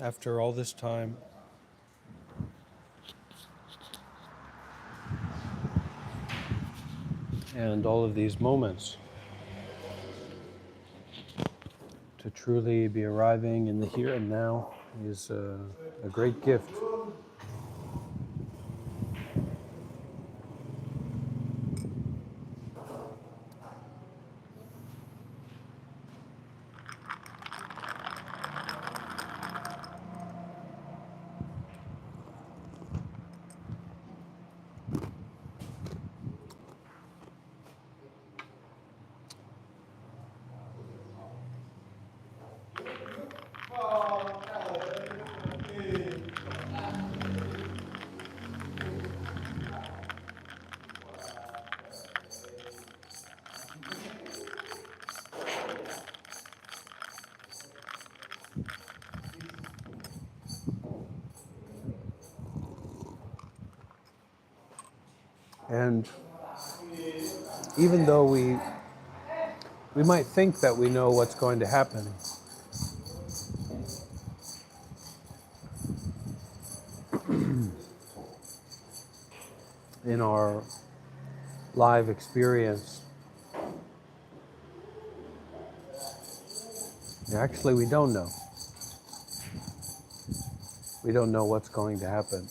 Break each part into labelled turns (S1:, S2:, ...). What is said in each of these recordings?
S1: After all this time, and all of these moments, to truly be arriving in the here and now is a great gift. And even though we might think that we know what's going to happen, in our live experience, actually we don't know. We don't know what's going to happen.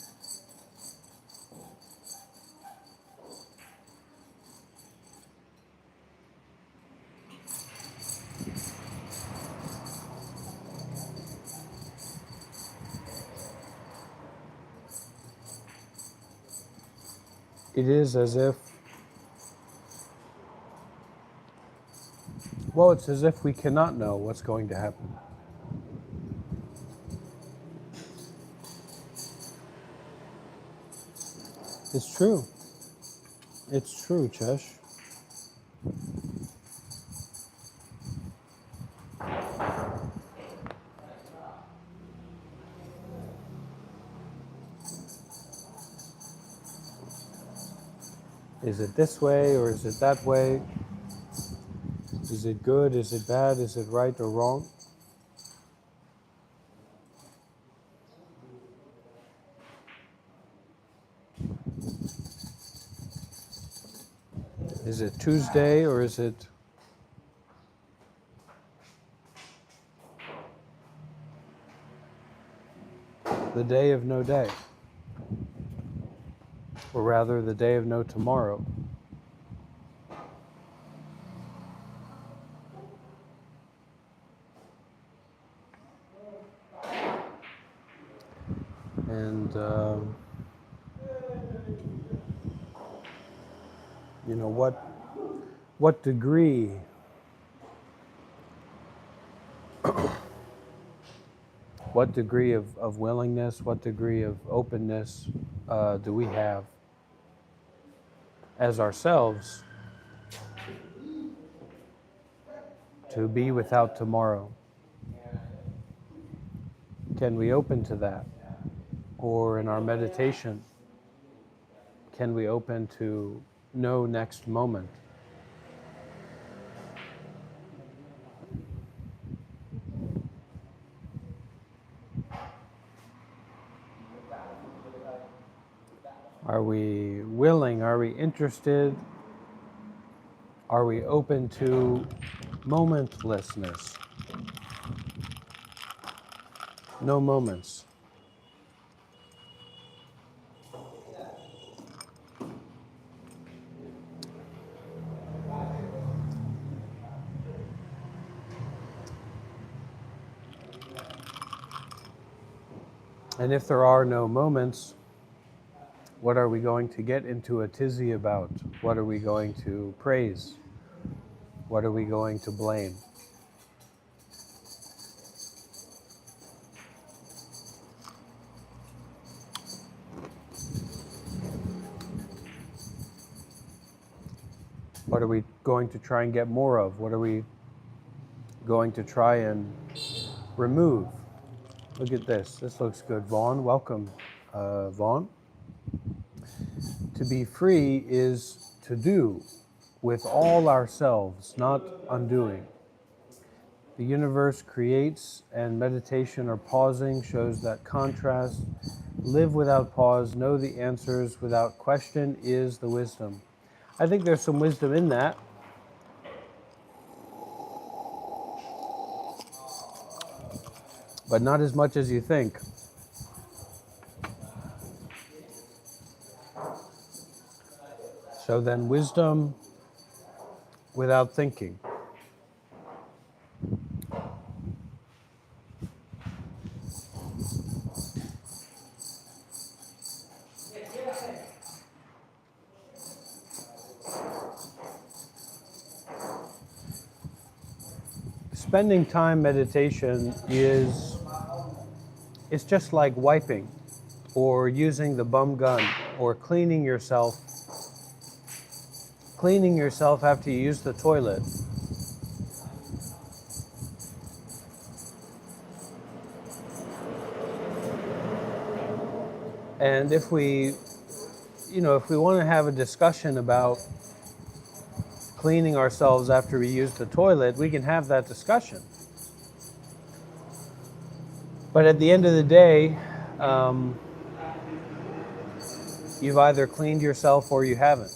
S1: it is as if, well, it's as if we cannot know what's going to happen. It's true. It's true, Chesh. Is it this way or is it that way? Is it good? Is it bad? Is it right or wrong? Is it Tuesday or is it the day of no day? Or rather, the day of no tomorrow? And, you know, what degree what degree of willingness, what degree of openness do we have as ourselves to be without tomorrow? Can we open to that? Or in our meditation, can we open to no next moment? Are we willing? Are we interested? Are we open to momentlessness? No moments. And if there are no moments, what are we going to get into a tizzy about? What are we going to praise? What are we going to blame? What are we going to try and get more of? What are we going to try and remove? Look at this. This looks good. Vaughn, welcome. Vaughn. To be free is to do with all ourselves, not undoing. The universe creates, and meditation or pausing shows that contrast. Live without pause, know the answers without question is the wisdom. I think there's some wisdom in that. But not as much as you think. So then wisdom without thinking. Spending time meditation is, it's just like wiping or using the bum gun or cleaning yourself after you use the toilet. And if we want to have a discussion about cleaning ourselves after we use the toilet, we can have that discussion. But at the end of the day, you've either cleaned yourself or you haven't.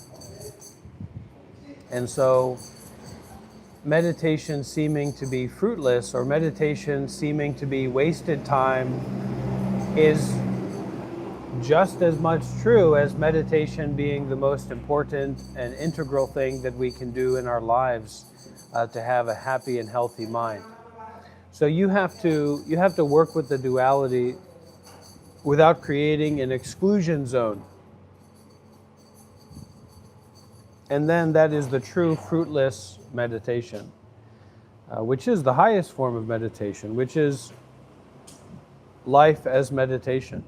S1: And so meditation seeming to be fruitless or meditation seeming to be wasted time is just as much true as meditation being the most important and integral thing that we can do in our lives to have a happy and healthy mind. So you have to work with the duality without creating an exclusion zone. And then that is the true fruitless meditation, which is the highest form of meditation, which is life as meditation.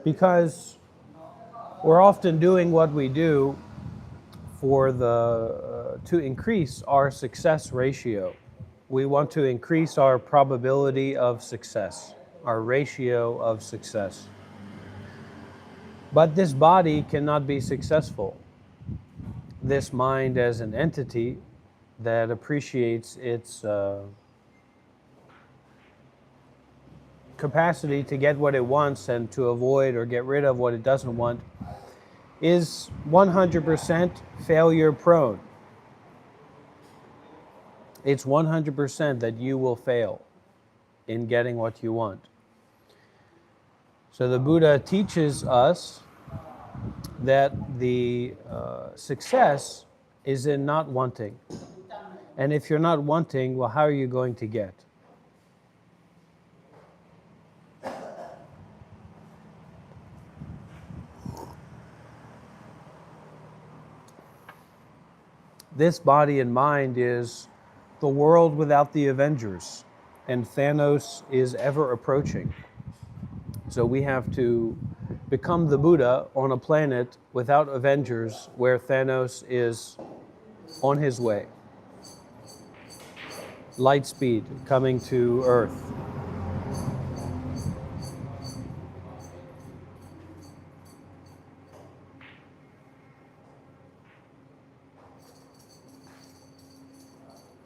S1: Because we're often doing what we do for to increase our success ratio. We want to increase our probability of success, our ratio of success. But this body cannot be successful. This mind as an entity that appreciates its capacity to get what it wants and to avoid or get rid of what it doesn't want is 100% failure prone. It's 100% that you will fail in getting what you want. So the Buddha teaches us that the success is in not wanting. And if you're not wanting, well, how are you going to get? This body and mind is the world without the Avengers, and Thanos is ever approaching. So we have to become the Buddha on a planet without Avengers, where Thanos is on his way. Light speed coming to Earth.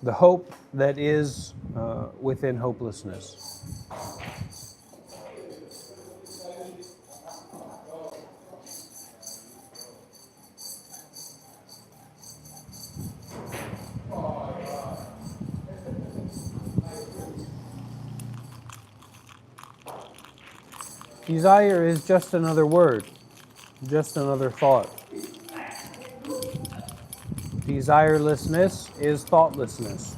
S1: The hope that is within hopelessness. Desire is just another word, just another thought. Desirelessness is thoughtlessness.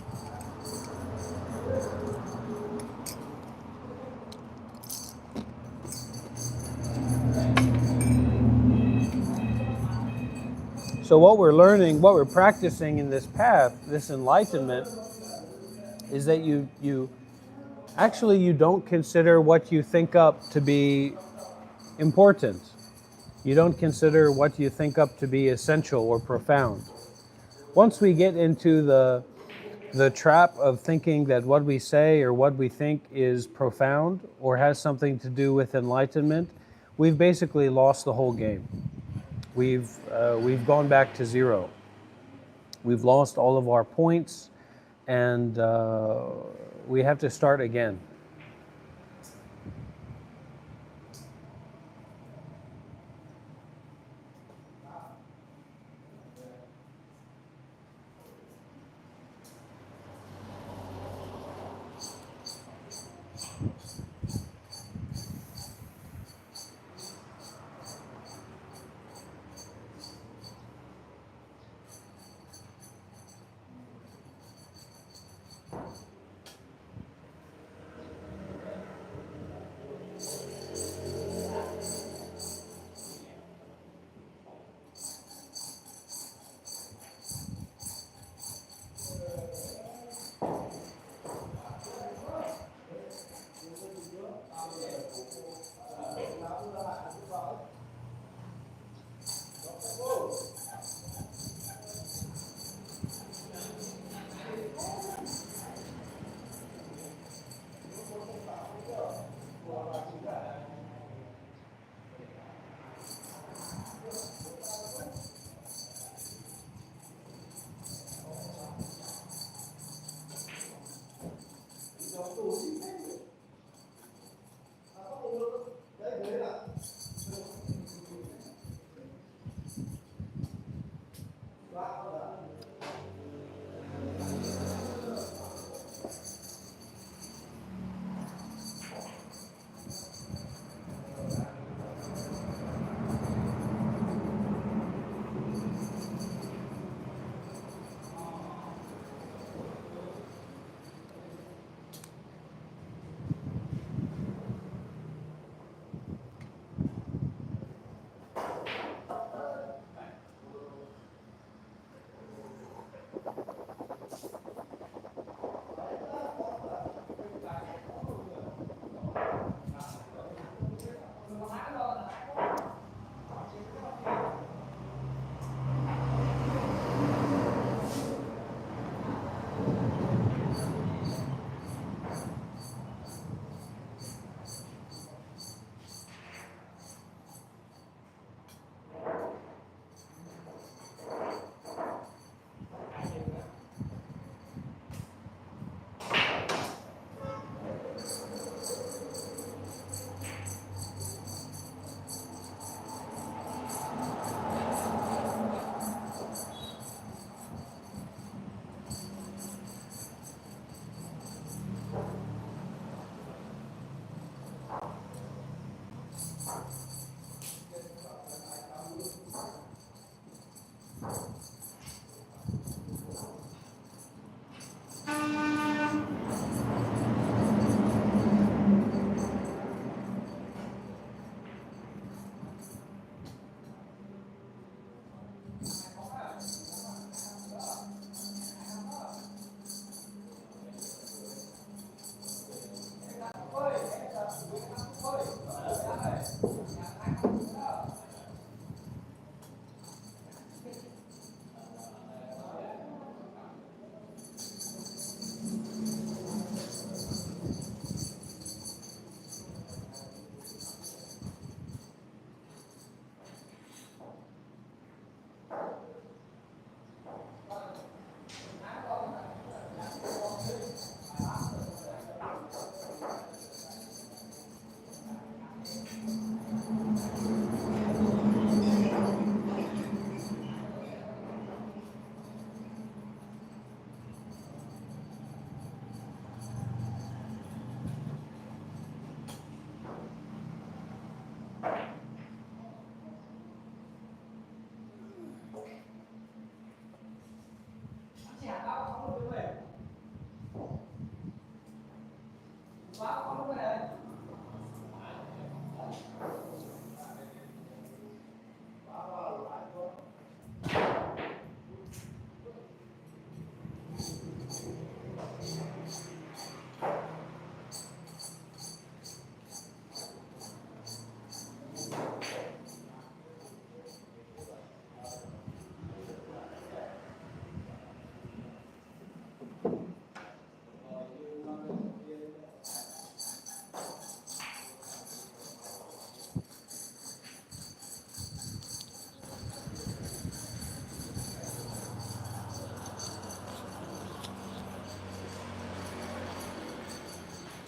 S1: So what we're learning, what we're practicing in this path, this enlightenment, is that you don't consider what you think up to be important. You don't consider what you think up to be essential or profound. Once we get into the trap of thinking that what we say or what we think is profound or has something to do with enlightenment, we've basically lost the whole game. We've gone back to zero. We've lost all of our points, and we have to start again.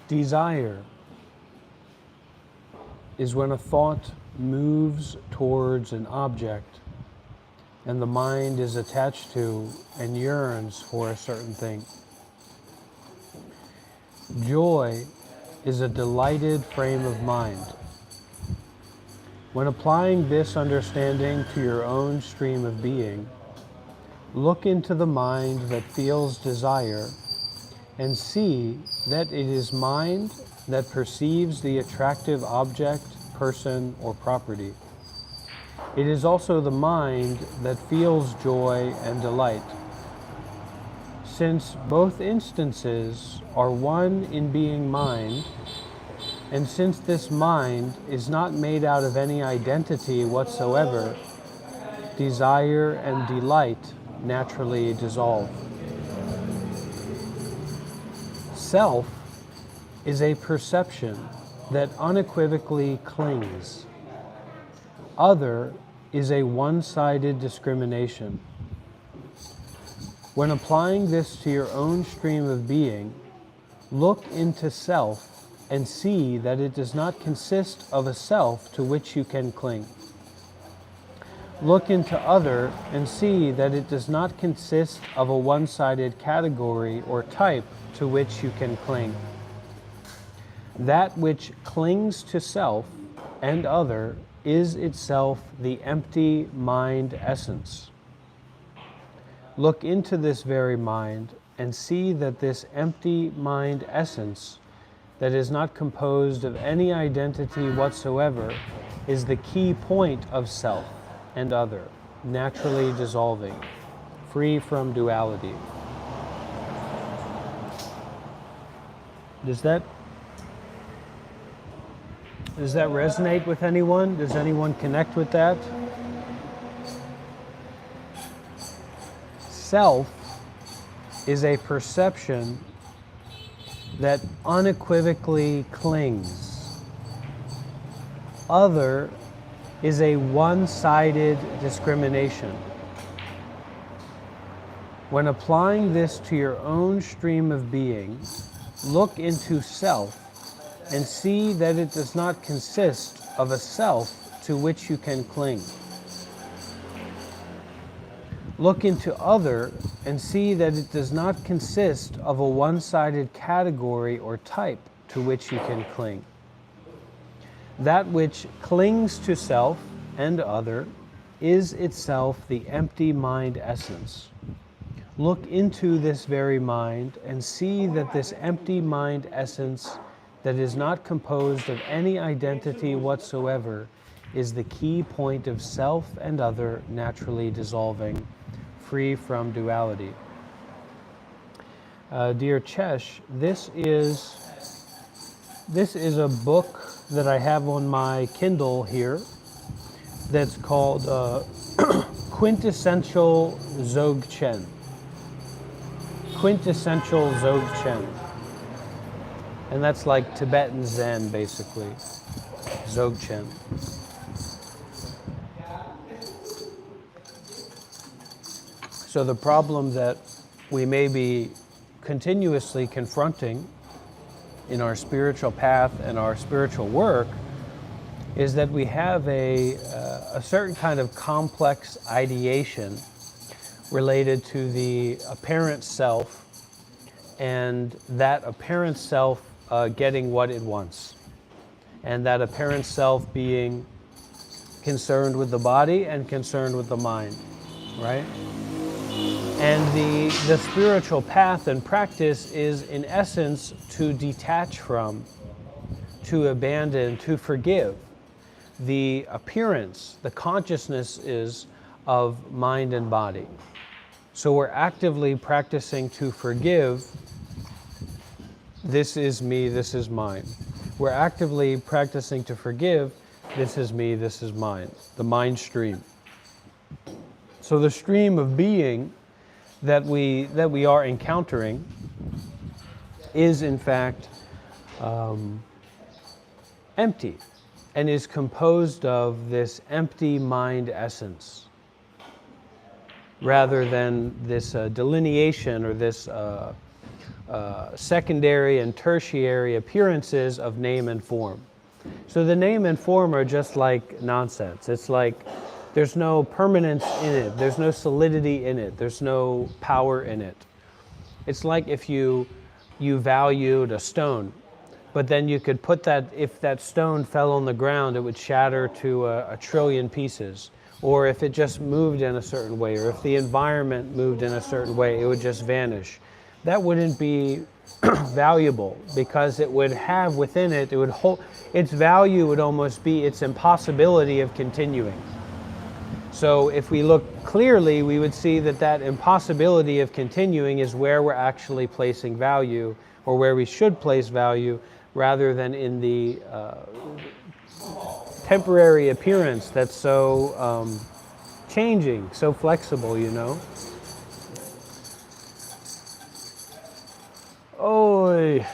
S1: Desire is when a thought moves towards an object and the mind is attached to and yearns for a certain thing. Joy is a delighted frame of mind. When applying this understanding to your own stream of being, look into the mind that feels desire and see that it is mind that perceives the attractive object, person, or property. It is also the mind that feels joy and delight. Since both instances are one in being mind, and since this mind is not made out of any identity whatsoever, desire and delight naturally dissolve. Self is a perception that unequivocally clings. Other is a one-sided discrimination. When applying this to your own stream of being, look into self and see that it does not consist of a self to which you can cling. Look into other and see that it does not consist of a one-sided category or type to which you can cling. That which clings to self and other is itself the empty mind essence. Look into this very mind and see that this empty mind essence that is not composed of any identity whatsoever is the key point of self and other, naturally dissolving, free from duality. Does that resonate with anyone? Does anyone connect with that? Self is a perception that unequivocally clings. Other is a one-sided discrimination. When applying this to your own stream of being, look into self and see that it does not consist of a self to which you can cling. Look into other and see that it does not consist of a one-sided category or type to which you can cling. That which clings to self and other is itself the empty mind essence. Look into this very mind and see that this empty mind essence that is not composed of any identity whatsoever is the key point of self and other naturally dissolving, free from duality. Dear Chesh, this is a book that I have on my Kindle here that's called Quintessential Dzogchen. Quintessential Dzogchen. And that's like Tibetan Zen, basically. Dzogchen. So the problem that we may be continuously confronting in our spiritual path and our spiritual work is that we have a certain kind of complex ideation related to the apparent self, and that apparent self getting what it wants, and that apparent self being concerned with the body and concerned with the mind, right? And the spiritual path and practice is, in essence, to detach from, to abandon, to forgive the appearance, the consciousness is of mind and body. So we're actively practicing to forgive, this is me, this is mine. We're actively practicing to forgive, this is me, this is mine, the mind stream. So the stream of being that we are encountering is in fact empty and is composed of this empty mind essence, rather than this delineation or this secondary and tertiary appearances of name and form. So the name and form are just like nonsense. It's like there's no permanence in it. There's no solidity in it. There's no power in it. It's like if you valued a stone, but then you could put that, if that stone fell on the ground, it would shatter to a trillion pieces. Or if it just moved in a certain way, or if the environment moved in a certain way, it would just vanish. That wouldn't be valuable, because it would have within it, it would hold, its value would almost be its impossibility of continuing. So if we look clearly, we would see that that impossibility of continuing is where we're actually placing value, or where we should place value, rather than in the temporary appearance that's so changing, so flexible, you know. Oy.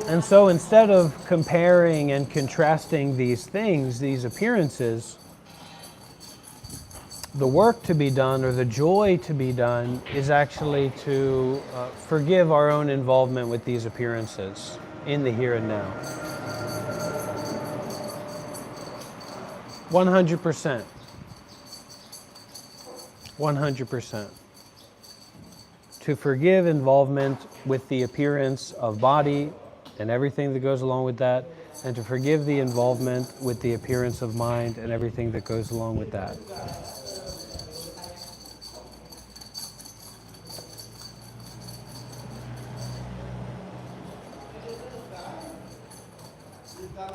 S1: And so instead of comparing and contrasting these things, these appearances, the work to be done, or the joy to be done, is actually to forgive our own involvement with these appearances in the here and now. 100%. 100%. To forgive involvement with the appearance of body and everything that goes along with that, and to forgive the involvement with the appearance of mind and everything that goes along with that.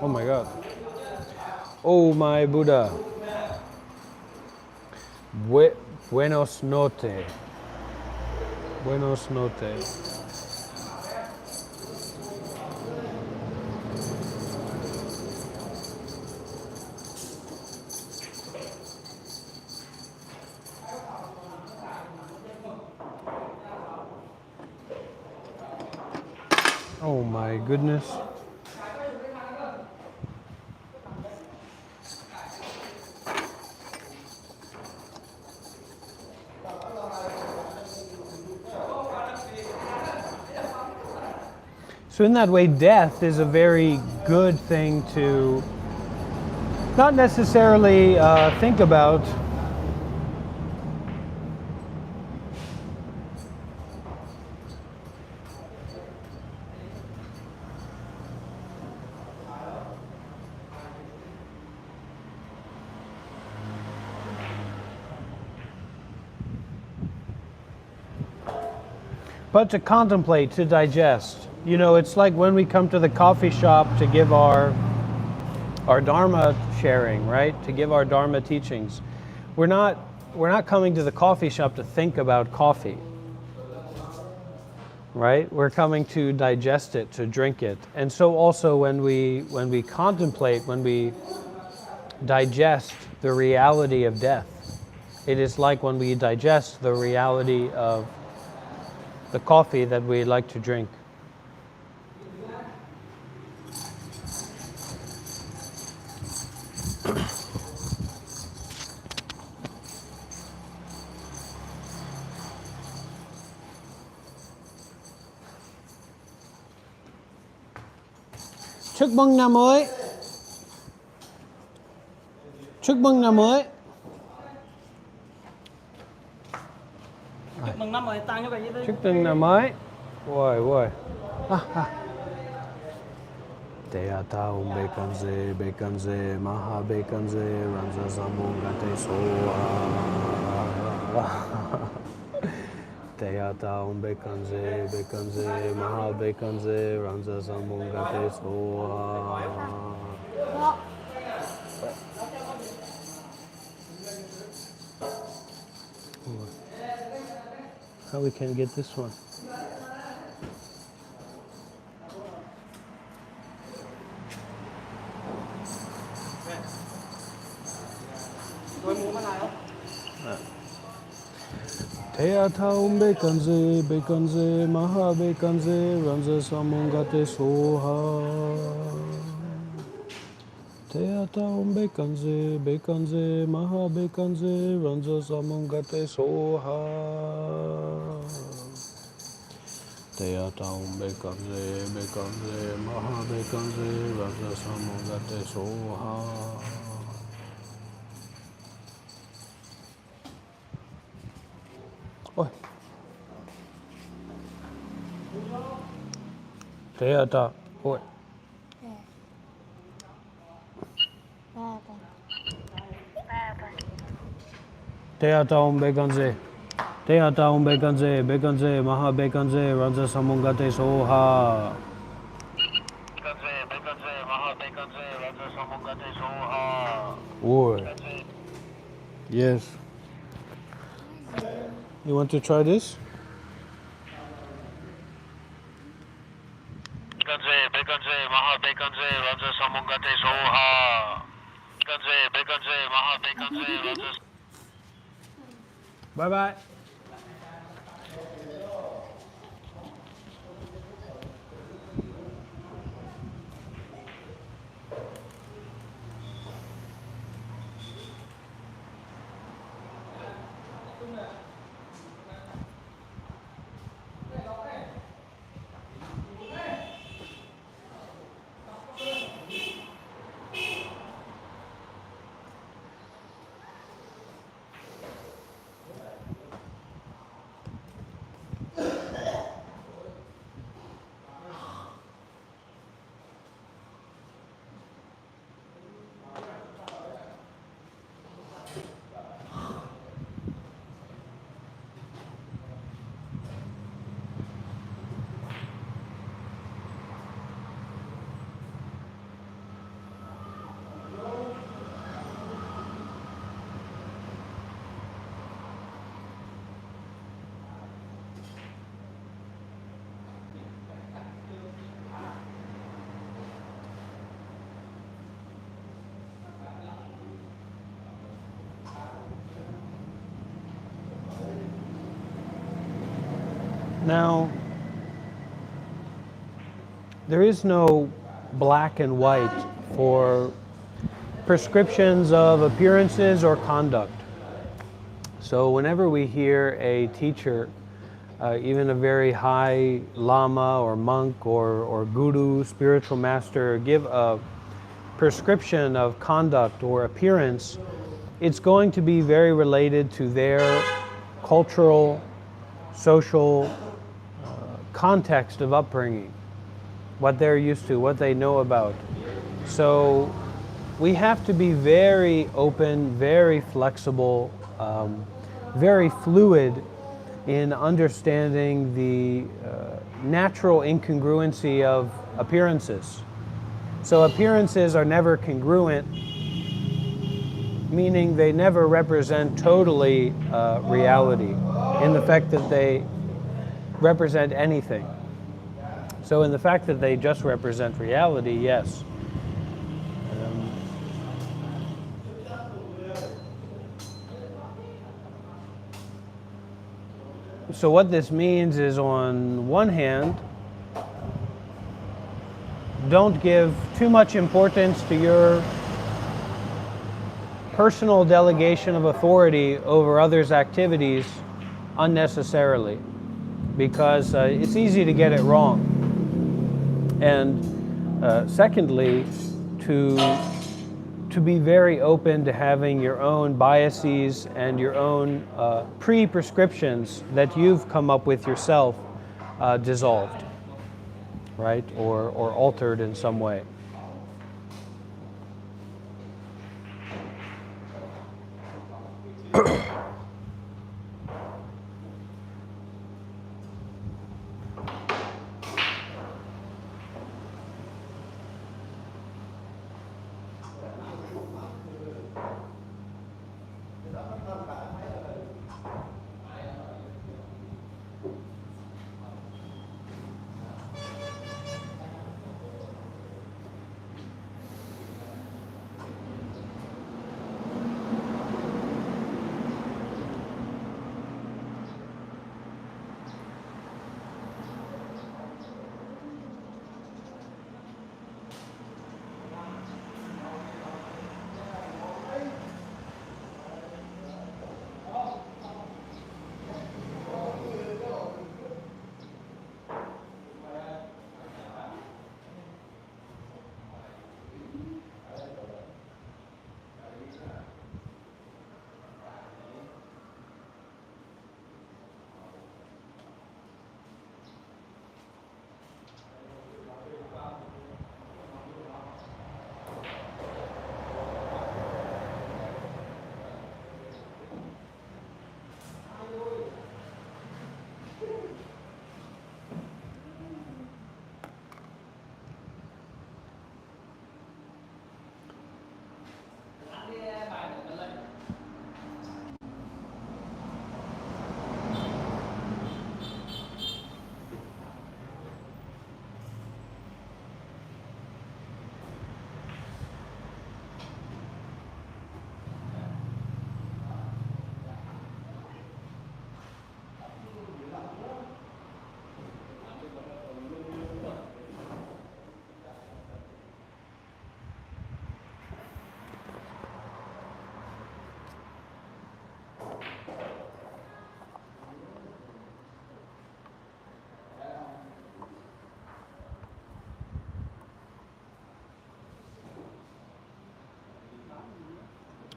S1: Oh my God. Oh my Buddha. Buenos noches. Buenos noches. Oh my goodness. So in that way, death is a very good thing to not necessarily think about, but to contemplate, to digest. You know, it's like when we come to the coffee shop to give our Dharma sharing, right? To give our Dharma teachings. We're not coming to the coffee shop to think about coffee, right? We're coming to digest it, to drink it. And so also when we contemplate, when we digest the reality of death, it is like when we digest the reality of the coffee that we like to drink. Chúc mừng năm mới. Chúc mừng năm mới.
S2: Chúc mừng năm mới, tăng cho cái gì đây?
S1: Chúc mừng năm mới. Ôi ôi. Teatao bekanze maha bekanze ranza zamungate soa. Teatao bekanze maha bekanze ranza zamungate soa. How we can get this one?
S2: Tôi muốn cái này không?
S1: Teatao bekanze maha bekanze ranza samungate soha. Teata umbekanze, bekanze, maha bekanze, ranza samungate soha. Teata umbekanze, bekanze, maha bekanze, ranza samungate soha. Oi. Teata. Oi. Teata umbekanze. Teata umbekanze, bekanze, maha bekanze, ranza samungate soha. Oi. Yes. You want to try this? Bye bye. Now, there is no black and white for prescriptions of appearances or conduct. So whenever we hear a teacher, even a very high lama or monk or guru, spiritual master, give a prescription of conduct or appearance, it's going to be very related to their cultural, social context of upbringing, what they're used to, what they know about. So we have to be very open, very flexible, very fluid in understanding the natural incongruency of appearances. So appearances are never congruent, meaning they never represent totally reality in the fact that they represent anything. So in the fact that they just represent reality, yes. So what this means is, on one hand, don't give too much importance to your personal delegation of authority over others' activities unnecessarily, because it's easy to get it wrong. And secondly, to be very open to having your own biases and your own pre-prescriptions that you've come up with yourself dissolved, right, or altered in some way.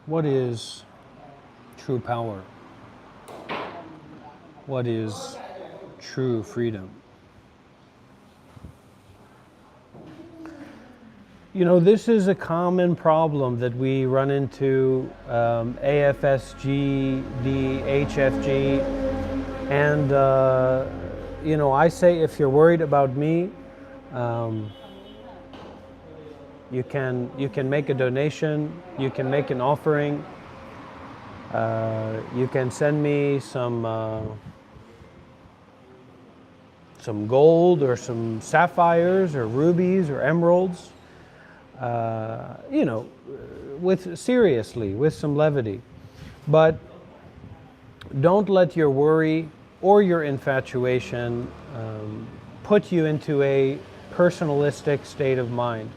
S1: What is true power? What is true freedom? You know, this is a common problem that we run into, AFSG, DHFG, and you know, I say if you're worried about me, you can make a donation, you can make an offering, you can send me some gold or some sapphires or rubies or emeralds. You know, seriously, with some levity. But don't let your worry or your infatuation put you into a personalistic state of mind.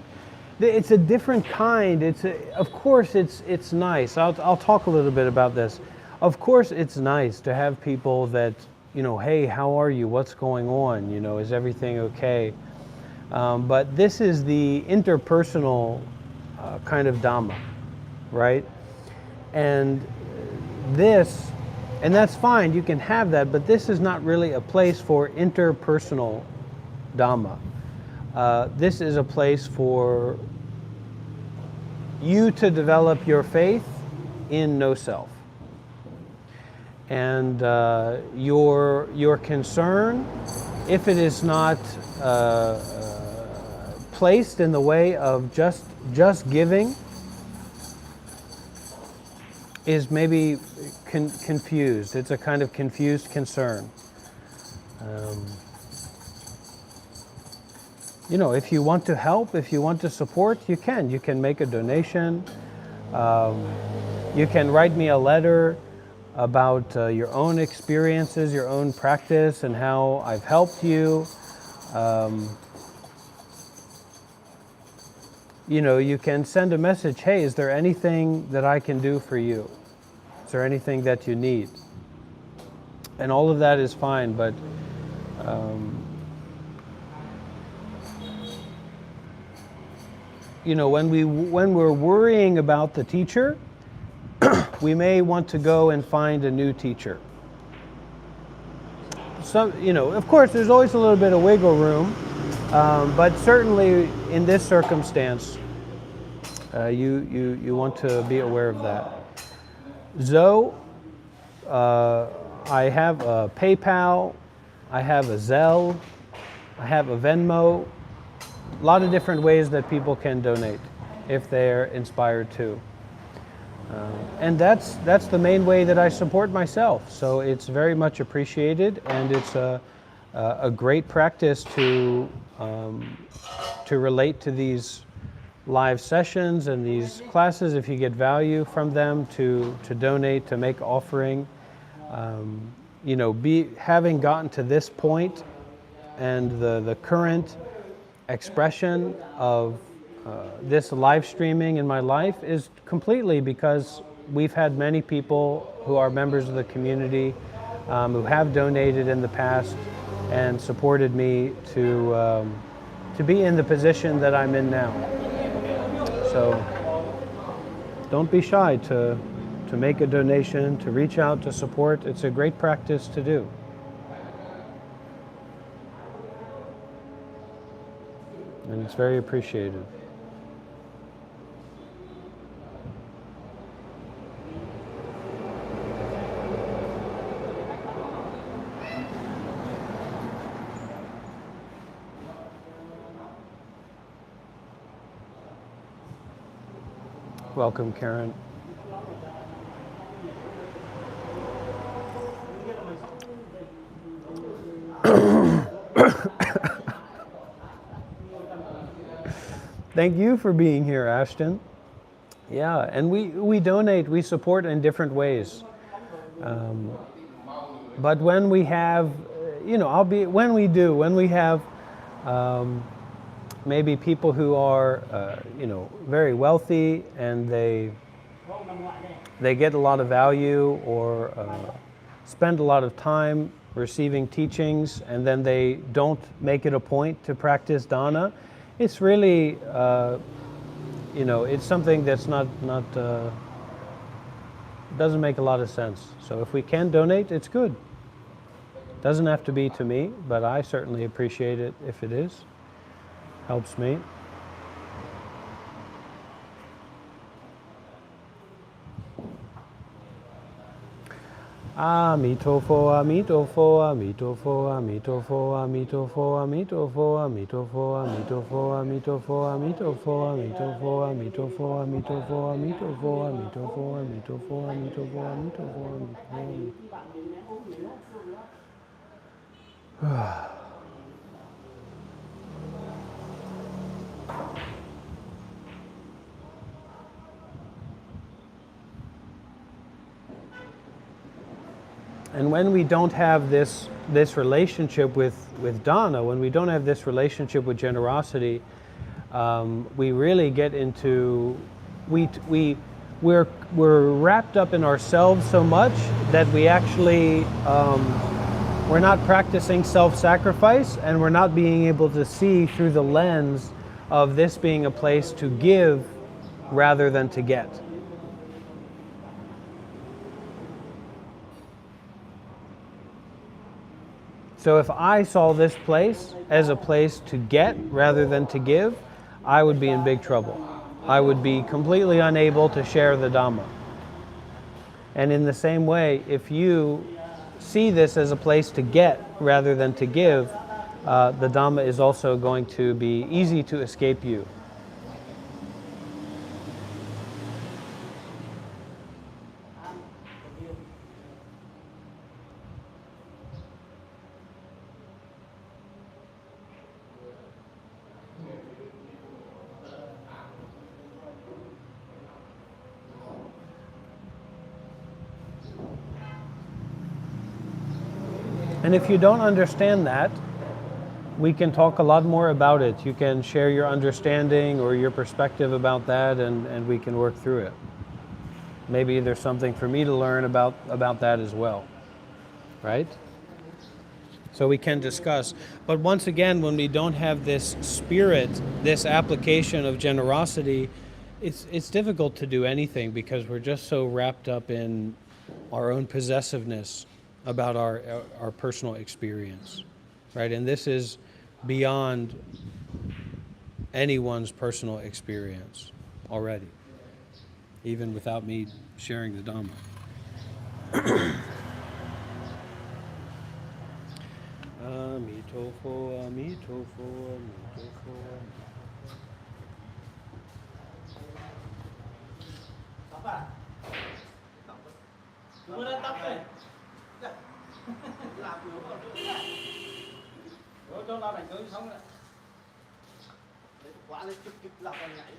S1: It's a different kind. Of course, it's nice. I'll talk a little bit about this. Of course, it's nice to have people that, you know, hey, how are you? What's going on? You know, is everything okay? But this is the interpersonal kind of Dhamma, right? And that's fine, you can have that, but this is not really a place for interpersonal Dhamma. This is a place for you to develop your faith in no self. And your concern, if it is not placed in the way of just giving, is maybe confused. It's a kind of confused concern. You know, if you want to help, if you want to support, you can. You can make a donation. You can write me a letter about your own experiences, your own practice, and how I've helped you. You know, you can send a message, hey, is there anything that I can do for you? Is there anything that you need? And all of that is fine, but you know, when we're worrying about the teacher, we may want to go and find a new teacher. So, you know, of course, there's always a little bit of wiggle room, but certainly in this circumstance, you want to be aware of that. So, I have a PayPal, I have a Zelle, I have a Venmo, a lot of different ways that people can donate if they're inspired to. And that's the main way that I support myself. So it's very much appreciated, and it's a great practice to relate to these live sessions and these classes. If you get value from them, to donate, to make offering. You know, having gotten to this point, and the current expression of this live streaming in my life is completely because we've had many people who are members of the community who have donated in the past and supported me to be in the position that I'm in now. So don't be shy to make a donation, to reach out, to support. It's a great practice to do. And it's very appreciated. Welcome, Karen. Thank you for being here, Ashton. Yeah, and we donate, we support in different ways. But when we have, you know, when we have maybe people who are, you know, very wealthy, and they get a lot of value, or spend a lot of time receiving teachings, and then they don't make it a point to practice dana. It's really, you know, it's something that's not It doesn't make a lot of sense. So if we can donate, it's good. Doesn't have to be to me, but I certainly appreciate it if it is. Helps me. Amitofo, amitofo, amitofo, amitofo, amitofo, amitofo, amitofo, amitofo, amitofo, amitofo, amitofo, amitofo, amitofo, amitofo, amitofo, amitofo, amitofo, amitofo, amitofo. And when we don't have this relationship with dana, when we don't have this relationship with generosity, we really get into we're wrapped up in ourselves so much that we actually we're not practicing self-sacrifice, and we're not being able to see through the lens of this being a place to give rather than to get. So if I saw this place as a place to get rather than to give, I would be in big trouble. I would be completely unable to share the Dhamma. And in the same way, if you see this as a place to get rather than to give, the Dhamma is also going to be easy to escape you. And if you don't understand that, we can talk a lot more about it. You can share your understanding or your perspective about that, and we can work through it. Maybe there's something for me to learn about that as well, right? So we can discuss. But once again, when we don't have this spirit, this application of generosity, it's difficult to do anything because we're just so wrapped up in our own possessiveness about our personal experience, right? And this is beyond anyone's personal experience already, even without me sharing the Dhamma. Amitofo, amitofo, amitofo.
S2: Chúng nó tóc này. Làm được không? Rồi cho nó đánh cưới xong rồi. Để quá lên chút lọc càng ngại.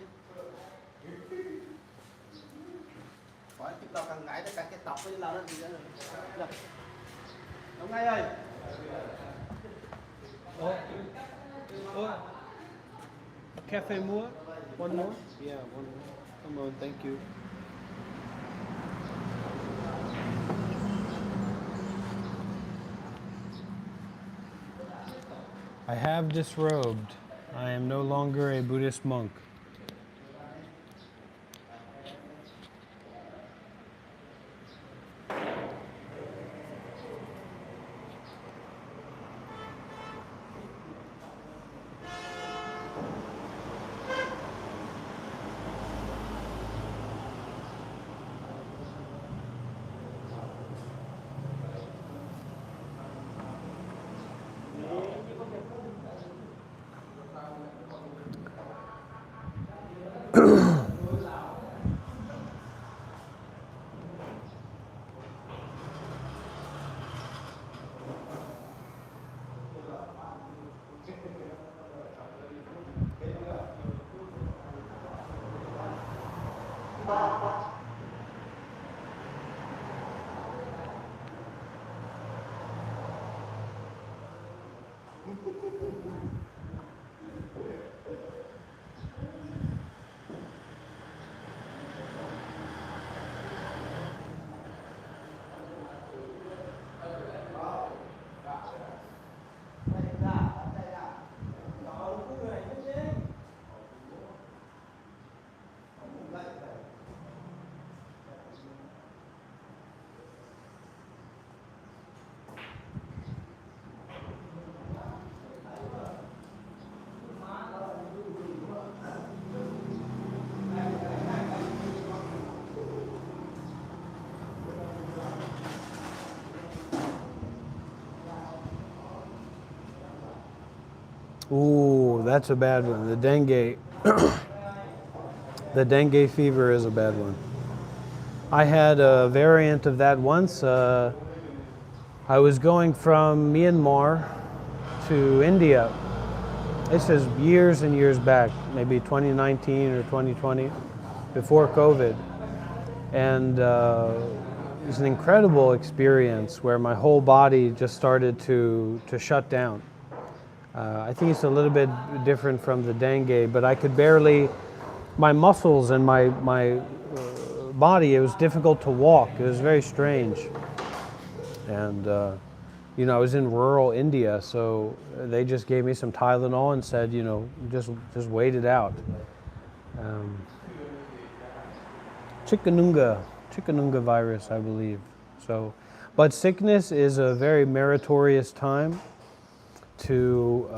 S2: Quá chút lọc càng ngại, cái tóc với lao nó gì đó rồi. Đúng ngay ơi.
S1: Cafe more? One more? Yeah, one more. Come on, thank you. I have disrobed. I am no longer a Buddhist monk. Ooh, that's a bad one. The dengue. The dengue fever is a bad one. I had a variant of that once. I was going from Myanmar to India. This is years and years back, maybe 2019 or 2020, before COVID. And it was an incredible experience where my whole body just started to shut down. I think it's a little bit different from the dengue, but I could barely, my muscles and my body, it was difficult to walk. It was very strange. And you know, I was in rural India, so they just gave me some Tylenol and said, you know, just wait it out. Chikungunya virus, I believe. So, but sickness is a very meritorious time to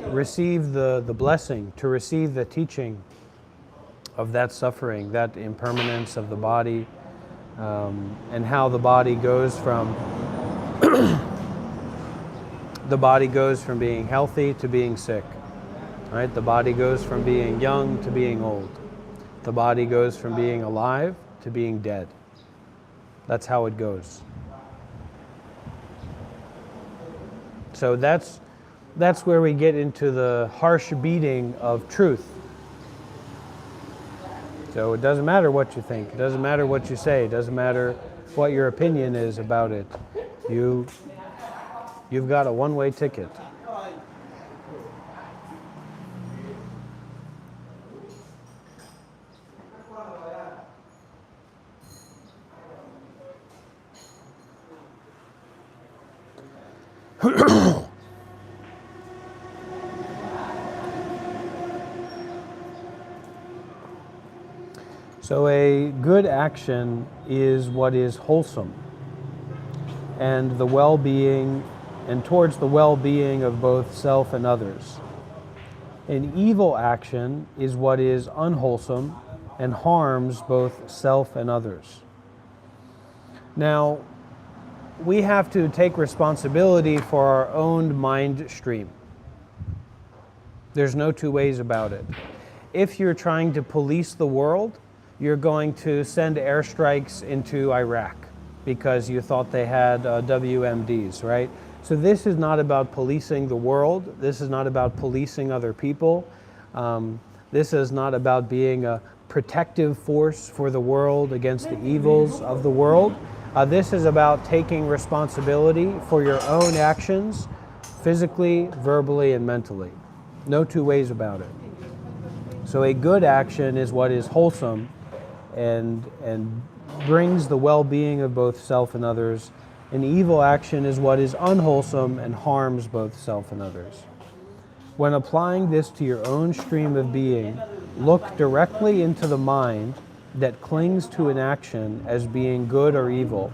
S1: receive the blessing, to receive the teaching of that suffering, that impermanence of the body, and how the body goes from being healthy to being sick. Right? The body goes from being young to being old. The body goes from being alive to being dead. That's how it goes. So that's where we get into the harsh beating of truth. So it doesn't matter what you think, it doesn't matter what you say, it doesn't matter what your opinion is about it. You've got a one-way ticket. So a good action is what is wholesome and the well-being and towards the well-being of both self and others. An evil action is what is unwholesome and harms both self and others. Now, we have to take responsibility for our own mind stream. There's no two ways about it. If you're trying to police the world, you're going to send airstrikes into Iraq because you thought they had WMDs, right? So this is not about policing the world. This is not about policing other people. This is not about being a protective force for the world against the evils of the world. This is about taking responsibility for your own actions, physically, verbally, and mentally. No two ways about it. So a good action is what is wholesome and brings the well-being of both self and others. An evil action is what is unwholesome and harms both self and others. When applying this to your own stream of being, look directly into the mind that clings to an action as being good or evil,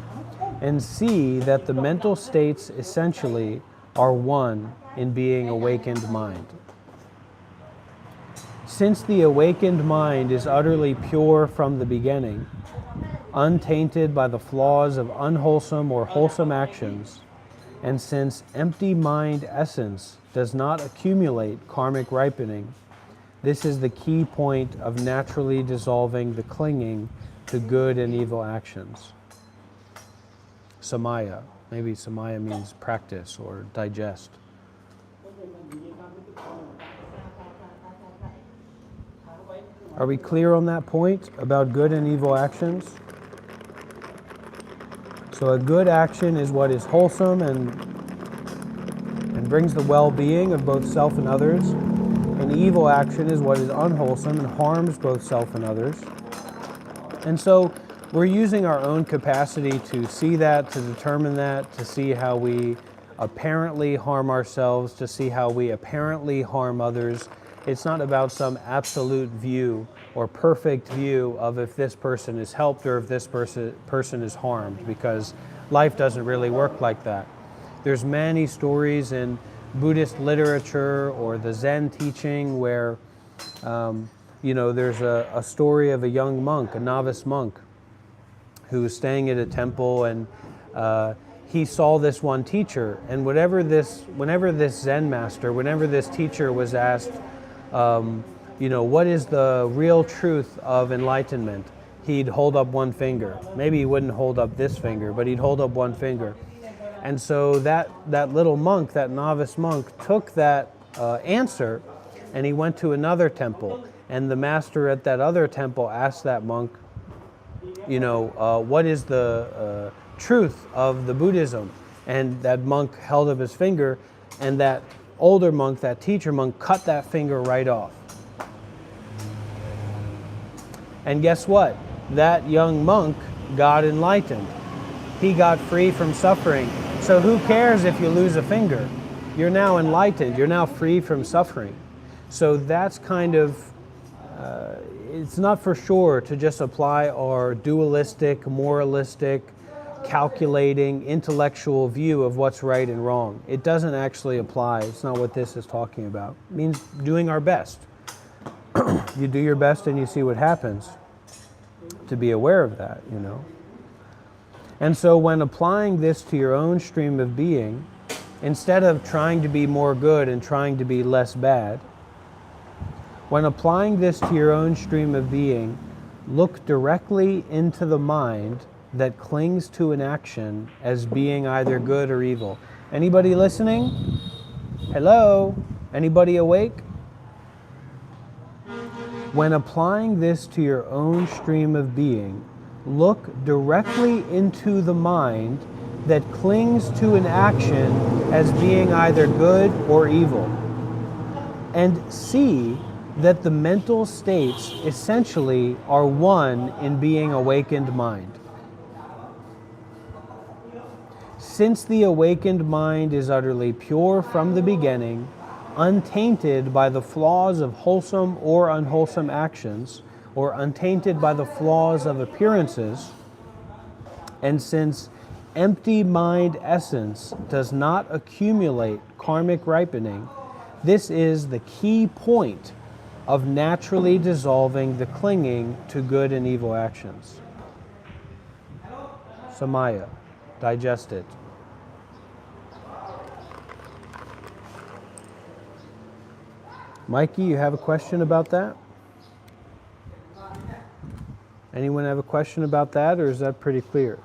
S1: and see that the mental states essentially are one in being awakened mind. Since the awakened mind is utterly pure from the beginning, untainted by the flaws of unwholesome or wholesome actions, and since empty mind essence does not accumulate karmic ripening, this is the key point of naturally dissolving the clinging to good and evil actions. Samaya. Maybe samaya means practice or digest. Are we clear on that point about good and evil actions? So a good action is what is wholesome and brings the well-being of both self and others. An evil action is what is unwholesome and harms both self and others. And so we're using our own capacity to see that, to determine that, to see how we apparently harm ourselves, to see how we apparently harm others. It's not about some absolute view or perfect view of if this person is helped or if this person is harmed, because life doesn't really work like that. There's many stories in Buddhist literature or the Zen teaching where, there's a story of a young monk, a novice monk, who was staying at a temple, and he saw this one teacher, and whenever this Zen master, whenever this teacher was asked, what is the real truth of enlightenment, he'd hold up one finger. Maybe he wouldn't hold up this finger, but he'd hold up one finger. And so that little monk, that novice monk, took that answer, and he went to another temple. And the master at that other temple asked that monk, what is the truth of the Buddhism? And that monk held up his finger, and that older monk, that teacher monk, cut that finger right off. And guess what? That young monk got enlightened. He got free from suffering. So who cares if you lose a finger? You're now enlightened. You're now free from suffering. So that's kind of, it's not for sure to just apply our dualistic, moralistic, calculating, intellectual view of what's right and wrong. It doesn't actually apply. It's not what this is talking about. It means doing our best. You do your best and you see what happens. To be aware of that, And so when applying this to your own stream of being, instead of trying to be more good and trying to be less bad, when applying this to your own stream of being, look directly into the mind that clings to an action as being either good or evil. Anybody listening? Hello? Anybody awake? When applying this to your own stream of being, look directly into the mind that clings to an action as being either good or evil, and see that the mental states essentially are one in being awakened mind. Since the awakened mind is utterly pure from the beginning, untainted by the flaws of wholesome or unwholesome actions, or untainted by the flaws of appearances, and since empty mind essence does not accumulate karmic ripening, this is the key point of naturally dissolving the clinging to good and evil actions. Samaya, digest it. Mikey, you have a question about that? Anyone have a question about that, or is that pretty clear?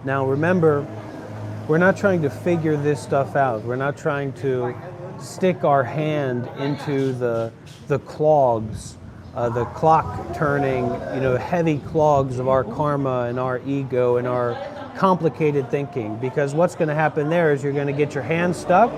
S1: Now remember, we're not trying to figure this stuff out. We're not trying to stick our hand into the clogs, the clock turning, heavy clogs of our karma and our ego and our complicated thinking. Because what's going to happen there is you're going to get your hand stuck.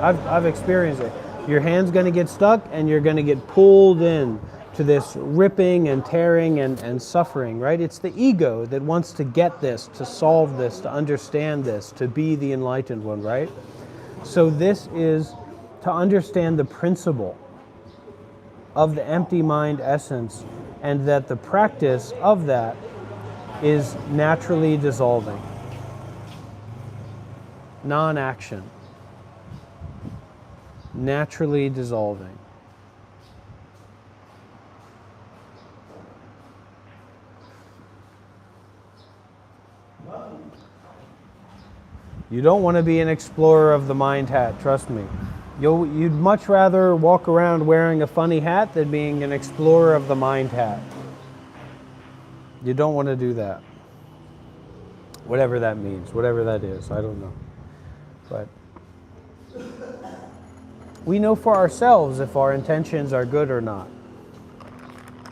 S1: I've experienced it. Your hand's going to get stuck and you're going to get pulled in to this ripping and tearing and suffering, right? It's the ego that wants to get this, to solve this, to understand this, to be the enlightened one, right? So this is to understand the principle of the empty mind essence, and that the practice of that is naturally dissolving. Non-action. Naturally dissolving. You don't want to be an explorer of the mind hat, trust me. You'd much rather walk around wearing a funny hat than being an explorer of the mind hat. You don't want to do that. Whatever that means, whatever that is, I don't know. But we know for ourselves if our intentions are good or not.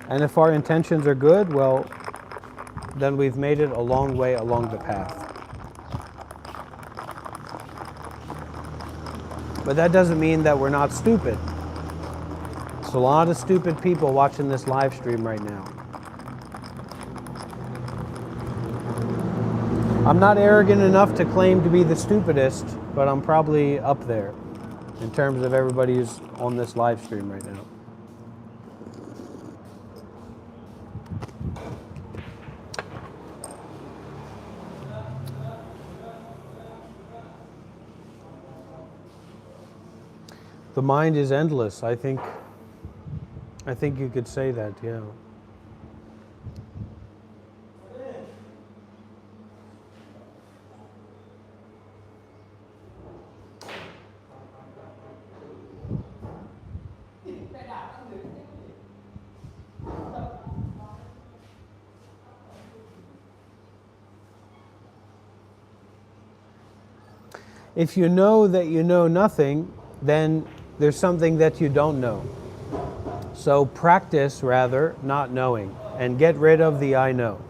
S1: And if our intentions are good, well, then we've made it a long way along the path. But that doesn't mean that we're not stupid. There's a lot of stupid people watching this live stream right now. I'm not arrogant enough to claim to be the stupidest, but I'm probably up there in terms of everybody who's on this live stream right now. The mind is endless. I think you could say that, yeah. If you know that you know nothing, then there's something that you don't know. So practice, rather, not knowing, and get rid of the I know.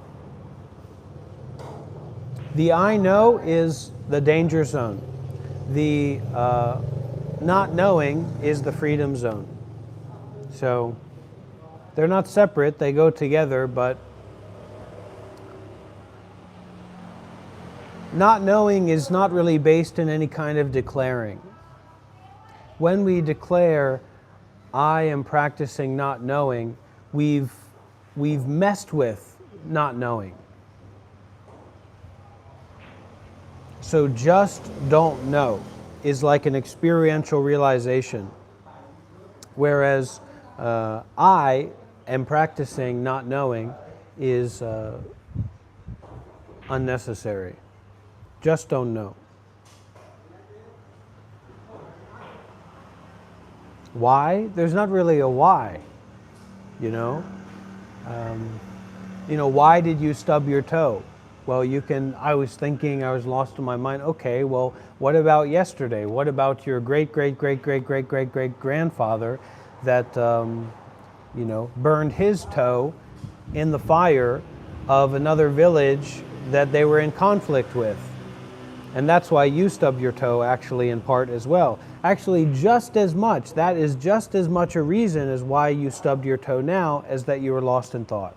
S1: The I know is the danger zone. The not knowing is the freedom zone. So they're not separate, they go together, but not knowing is not really based in any kind of declaring. When we declare, I am practicing not knowing, we've messed with not knowing. So just don't know is like an experiential realization, whereas I am practicing not knowing is unnecessary. Just don't know. Why? There's not really a why, you know. Why did you stub your toe? Well, I was thinking, I was lost in my mind. Okay, well, what about yesterday? What about your great-great-great-great-great-great-great-grandfather that, burned his toe in the fire of another village that they were in conflict with? And that's why you stubbed your toe, actually, in part as well. Actually, that is just as much a reason as why you stubbed your toe now as that you were lost in thought.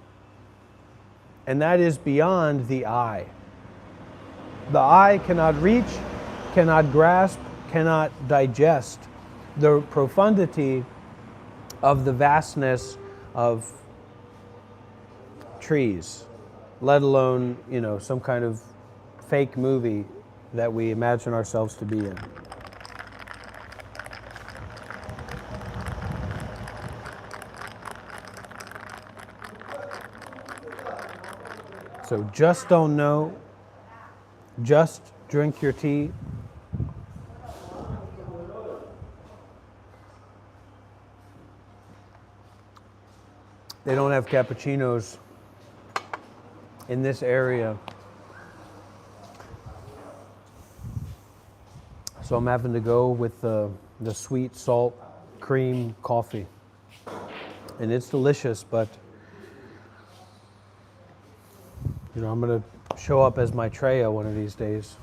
S1: And that is beyond the I. The I cannot reach, cannot grasp, cannot digest the profundity of the vastness of trees, let alone, some kind of fake movie that we imagine ourselves to be in. So just don't know, just drink your tea. They don't have cappuccinos in this area. So I'm having to go with the sweet salt cream coffee. And it's delicious, but I'm going to show up as Maitreya one of these days.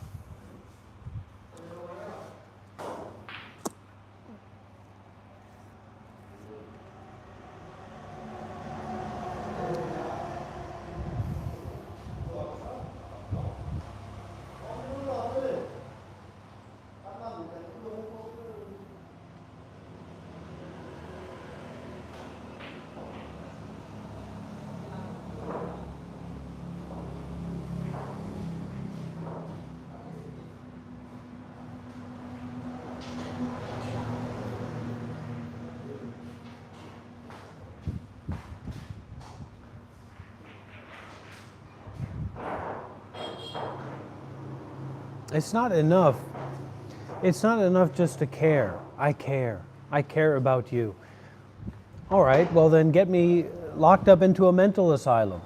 S1: It's not enough. It's not enough just to care. I care. I care about you. All right, well then get me locked up into a mental asylum,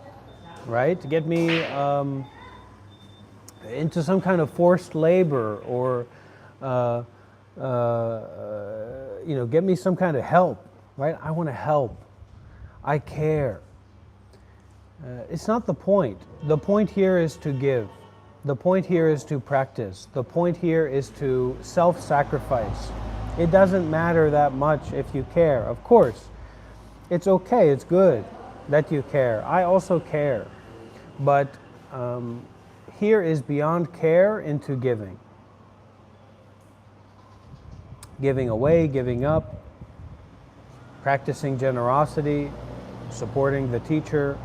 S1: right? Get me into some kind of forced labor, or get me some kind of help, right? I want to help. I care. It's not the point. The point here is to give. The point here is to practice. The point here is to self-sacrifice. It doesn't matter that much if you care. Of course, it's okay, it's good that you care. I also care. But here is beyond care into giving. Giving away, giving up, practicing generosity, supporting the teacher,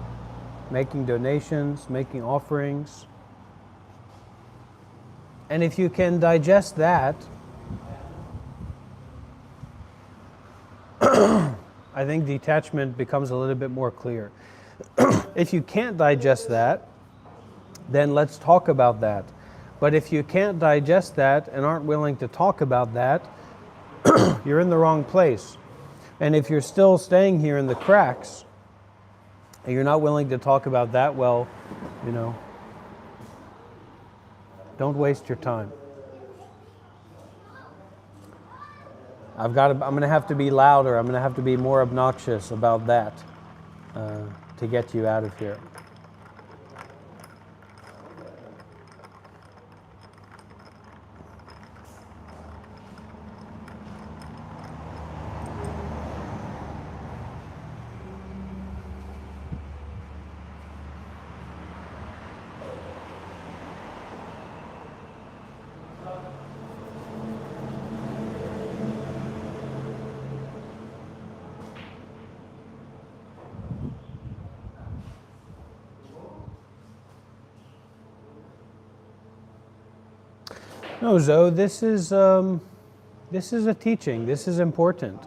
S1: making donations, making offerings. And if you can digest that, I think detachment becomes a little bit more clear. If you can't digest that, then let's talk about that. But if you can't digest that and aren't willing to talk about that, you're in the wrong place. And if you're still staying here in the cracks, and you're not willing to talk about that, well, you know, don't waste your time. I'm going to have to be louder. I'm going to have to be more obnoxious about that to get you out of here. No, Zoe, this is a teaching. This is important.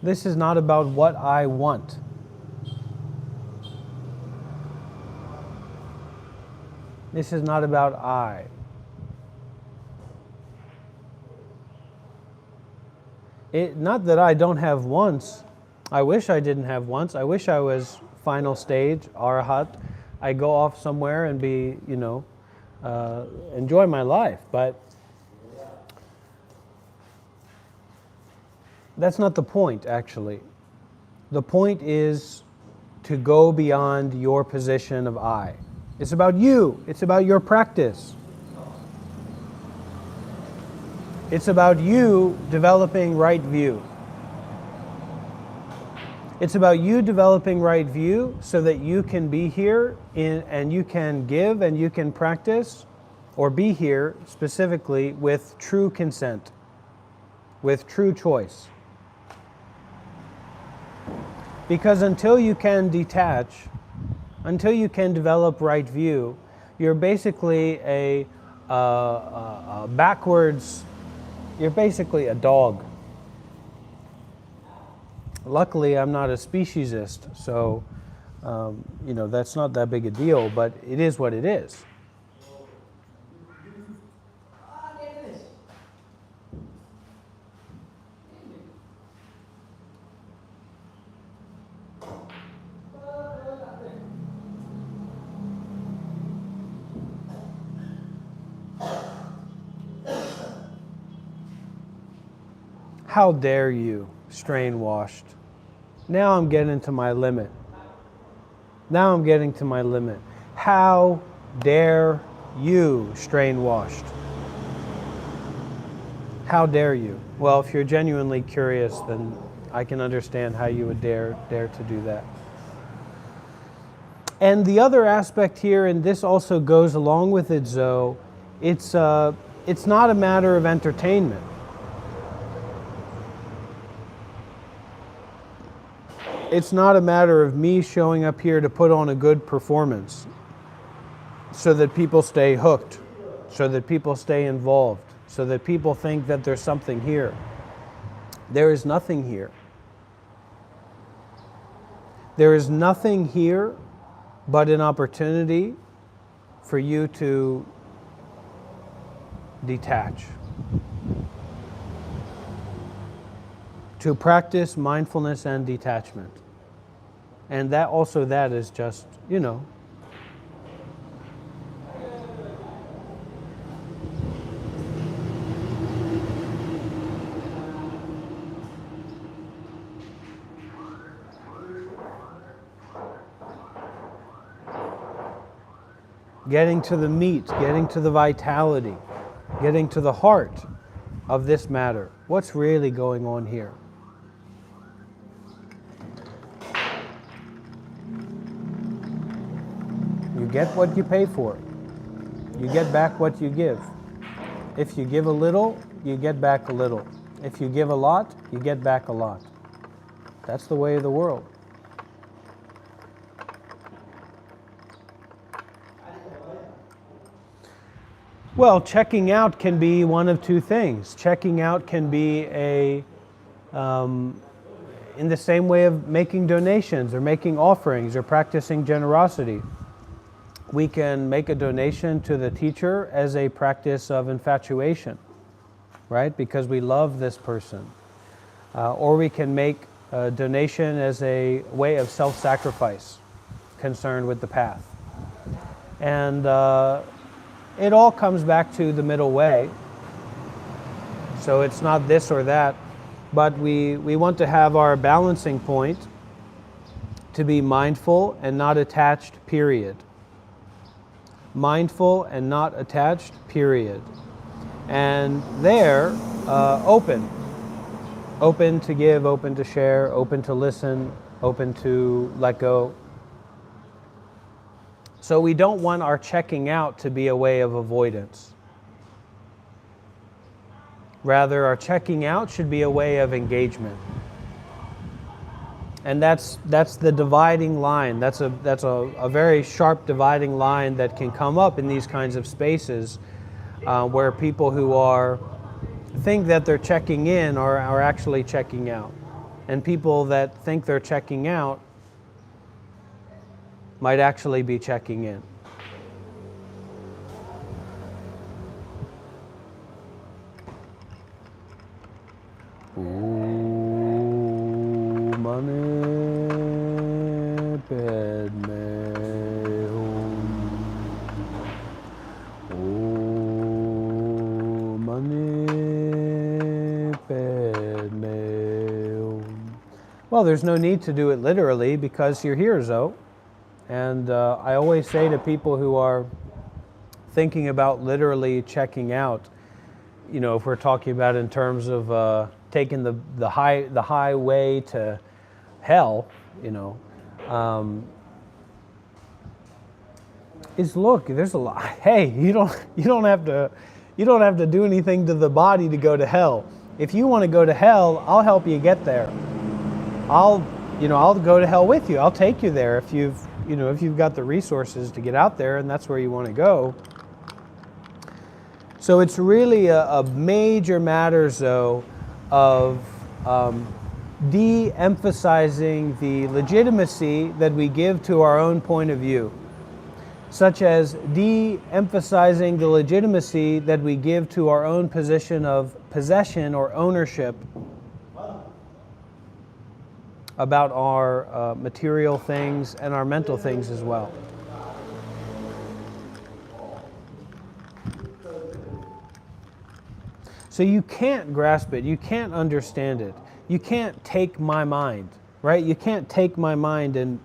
S1: This is not about what I want. This is not about I. Not that I don't have wants. I wish I didn't have wants. I wish I was final stage, arahat. I go off somewhere and be, enjoy my life. But that's not the point, actually. The point is to go beyond your position of I. It's about you. It's about your practice. It's about you developing right view. It's about you developing right view so that you can be here and you can give and you can practice, or be here specifically with true consent, with true choice. Because until you can detach, until you can develop right view, you're basically a backwards, you're basically a dog. Luckily, I'm not a speciesist, so that's not that big a deal, but it is what it is. How dare you, strain washed. Now I'm getting to my limit. Now I'm getting to my limit. How dare you, strain washed. How dare you? Well, if you're genuinely curious, then I can understand how you would dare to do that. And the other aspect here, and this also goes along with it, Zoe, it's not a matter of entertainment. It's not a matter of me showing up here to put on a good performance so that people stay hooked, so that people stay involved, so that people think that there's something here. There is nothing here. There is nothing here but an opportunity for you to detach, to practice mindfulness and detachment. And that is just, getting to the meat, getting to the vitality, getting to the heart of this matter. What's really going on here? You get what you pay for. You get back what you give. If you give a little, you get back a little. If you give a lot, you get back a lot. That's the way of the world. Well, checking out can be one of two things. Checking out can be in the same way of making donations or making offerings or practicing generosity. We can make a donation to the teacher as a practice of infatuation, right? Because we love this person. Or we can make a donation as a way of self-sacrifice, concerned with the path. And it all comes back to the middle way. So it's not this or that, but we want to have our balancing point to be mindful and not attached, period. Mindful and not attached, period. And there, open. Open to give, open to share, open to listen, open to let go. So we don't want our checking out to be a way of avoidance. Rather, our checking out should be a way of engagement. And that's the dividing line. That's a very sharp dividing line that can come up in these kinds of spaces where people who think that they're checking in are actually checking out. And people that think they're checking out might actually be checking in. Well, there's no need to do it literally because you're here, Zoe. And I always say to people who are thinking about literally checking out, you know, if we're talking about in terms of taking the highway to hell, you know, is look, there's a lot. Hey, you don't have to do anything to the body to go to hell. If you want to go to hell, I'll help you get there. I'll go to hell with you. I'll take you there if you've got the resources to get out there and that's where you want to go. So it's really a major matter, though, of de-emphasizing the legitimacy that we give to our own point of view, such as de-emphasizing the legitimacy that we give to our own position of possession or ownership about our material things and our mental things as well. So you can't grasp it, you can't understand it, you can't take my mind, right? You can't take my mind and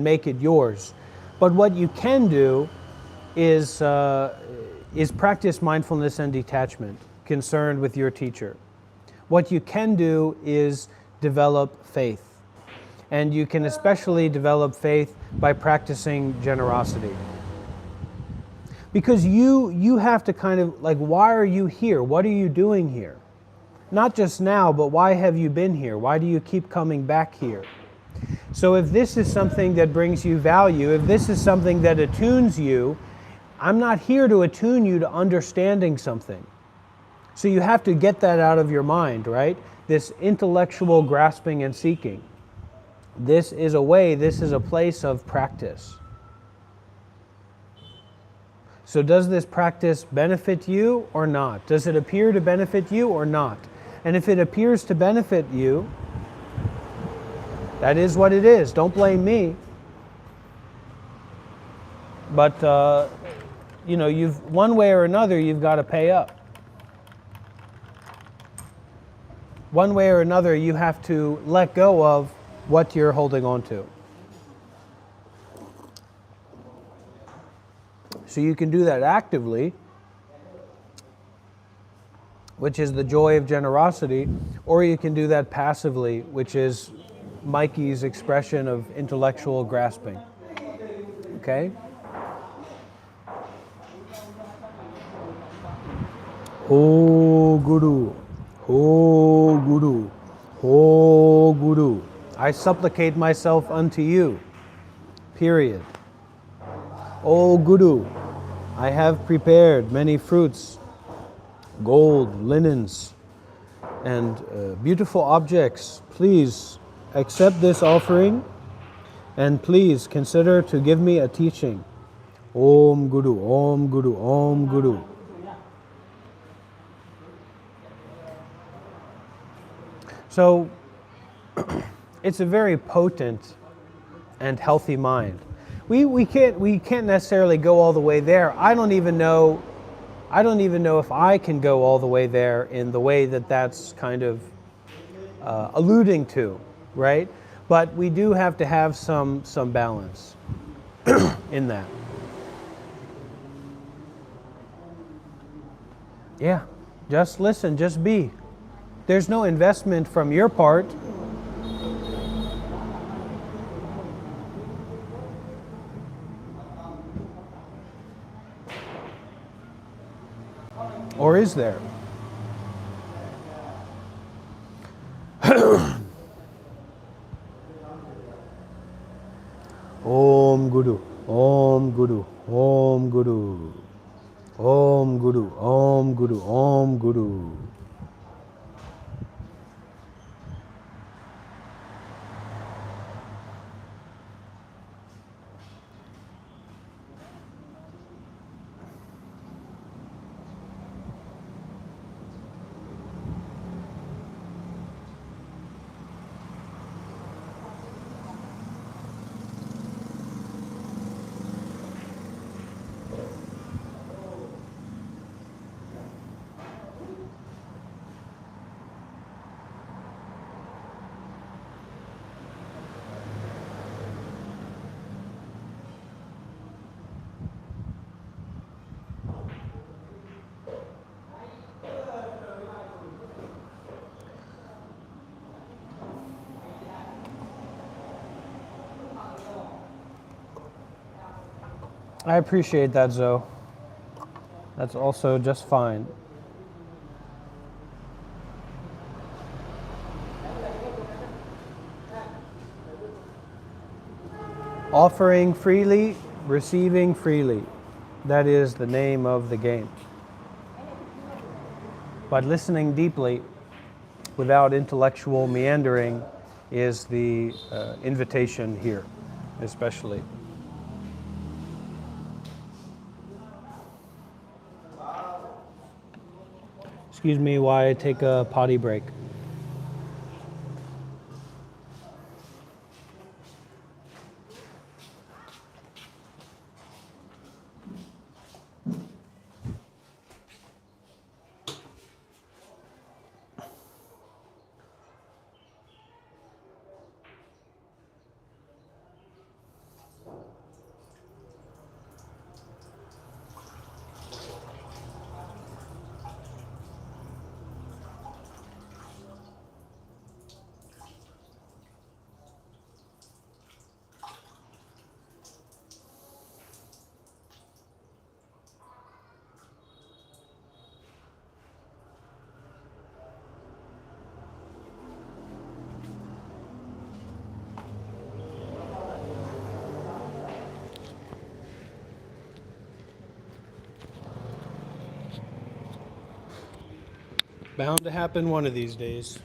S1: make it yours. But what you can do is practice mindfulness and detachment, concerned with your teacher. What you can do is develop faith. And you can especially develop faith by practicing generosity. Because you have to kind of, like, why are you here? What are you doing here? Not just now, but why have you been here? Why do you keep coming back here? So if this is something that brings you value, if this is something that attunes you, I'm not here to attune you to understanding something. So you have to get that out of your mind, right? This intellectual grasping and seeking. This is a place of practice. So does this practice benefit you or not? Does it appear to benefit you or not? And if it appears to benefit you, that is what it is. Don't blame me. But, one way or another, you've got to pay up. One way or another, you have to let go of what you're holding on to. So you can do that actively, which is the joy of generosity, or you can do that passively, which is Mikey's expression of intellectual grasping. Okay? Oh Guru, oh Guru, oh Guru. I supplicate myself unto you. Period. O Guru, I have prepared many fruits, gold, linens, and beautiful objects. Please accept this offering and please consider to give me a teaching. Om Guru, Om Guru, Om Guru. So it's a very potent and healthy mind. We can't necessarily go all the way there. I don't even know if I can go all the way there in the way that that's kind of alluding to, right? But we do have to have some balance in that. Yeah, just listen, just be. There's no investment from your part. Or is there? Om Guru, Om Guru, Om Guru, Om Guru, Om Guru, Om Guru. I appreciate that, Zoe. That's also just fine. Offering freely, receiving freely. That is the name of the game. But listening deeply without intellectual meandering is the invitation here, especially. Excuse me while I take a potty break. Bound to happen one of these days.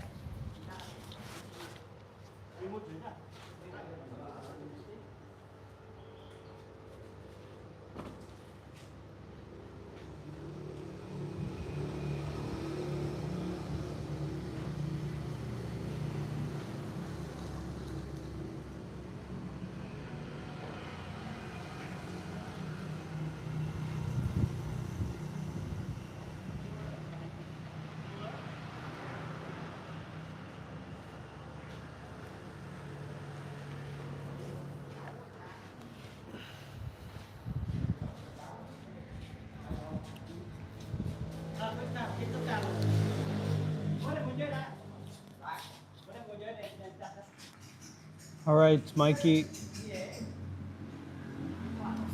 S1: All right, Mikey.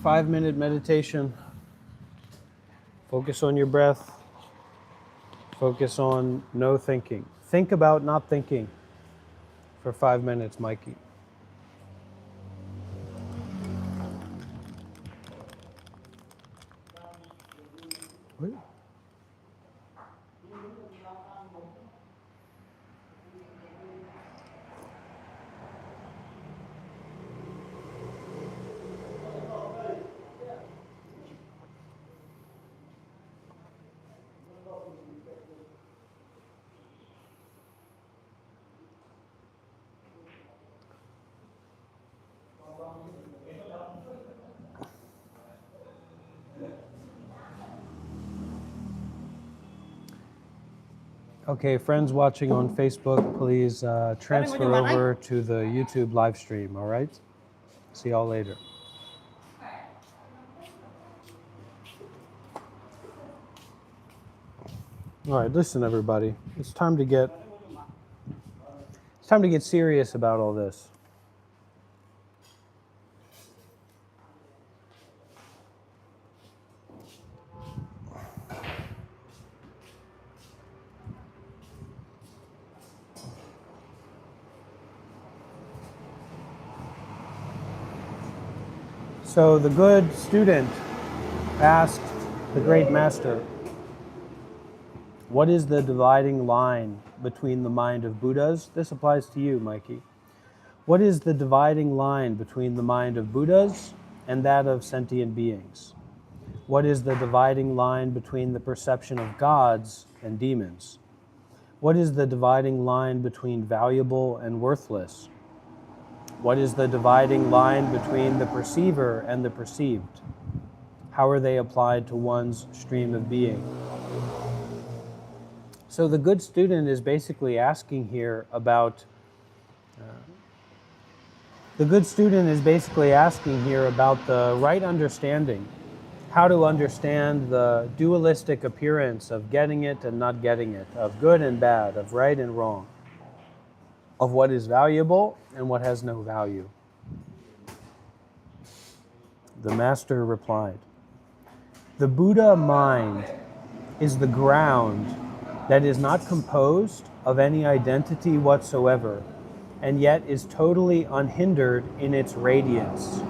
S1: 5-minute meditation. Focus on your breath. Focus on no thinking. Think about not thinking for 5 minutes, Mikey. Okay, friends watching on Facebook, please transfer over to the YouTube live stream, all right? See y'all later. All right, listen, everybody. It's time to get serious about all this. So the good student asked the great master, what is the dividing line between the mind of Buddhas? This applies to you, Mikey. What is the dividing line between the mind of Buddhas and that of sentient beings? What is the dividing line between the perception of gods and demons? What is the dividing line between valuable and worthless? What is the dividing line between the perceiver and the perceived? How are they applied to one's stream of being? So the good student is basically asking here about the right understanding, how to understand the dualistic appearance of getting it and not getting it, of good and bad, of right and wrong, of what is valuable and what has no value. The master replied, the Buddha mind is the ground that is not composed of any identity whatsoever, and yet is totally unhindered in its radiance.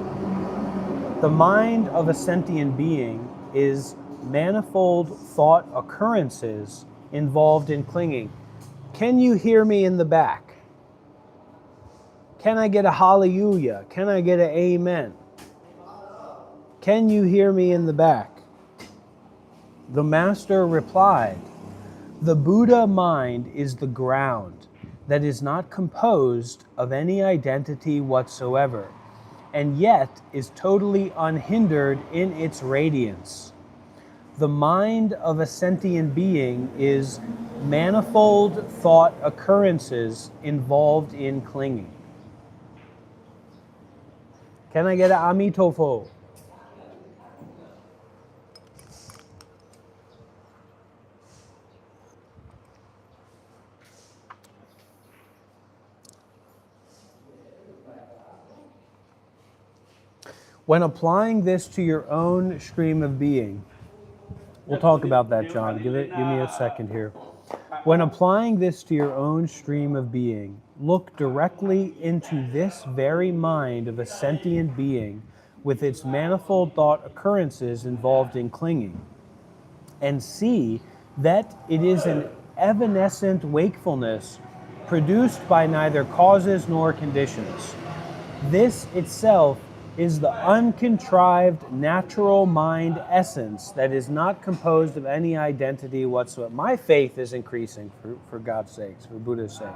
S1: The mind of a sentient being is manifold thought occurrences involved in clinging. Can you hear me in the back? Can I get a hallelujah? Can I get an amen? Can you hear me in the back? The master replied, the Buddha mind is the ground that is not composed of any identity whatsoever, and yet is totally unhindered in its radiance. The mind of a sentient being is manifold thought occurrences involved in clinging. Can I get an amitofo? When applying this to your own stream of being, we'll talk about that, John. Give me a second here. When applying this to your own stream of being, look directly into this very mind of a sentient being with its manifold thought occurrences involved in clinging, and see that it is an evanescent wakefulness produced by neither causes nor conditions. This itself is the uncontrived natural mind essence that is not composed of any identity whatsoever. My faith is increasing, for God's sakes, for Buddha's sake.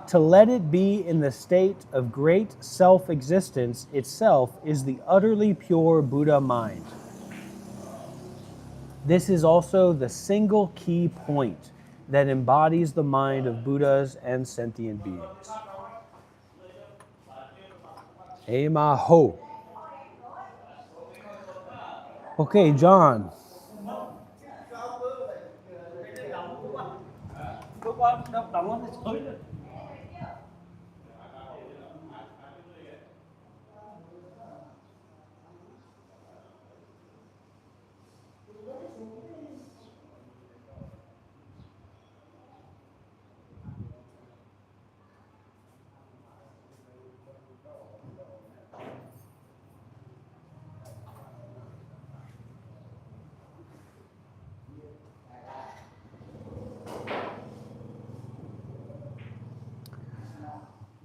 S1: To let it be in the state of great self-existence itself is the utterly pure Buddha mind. This is also the single key point that embodies the mind of Buddhas and sentient beings. Emaho. Okay, John.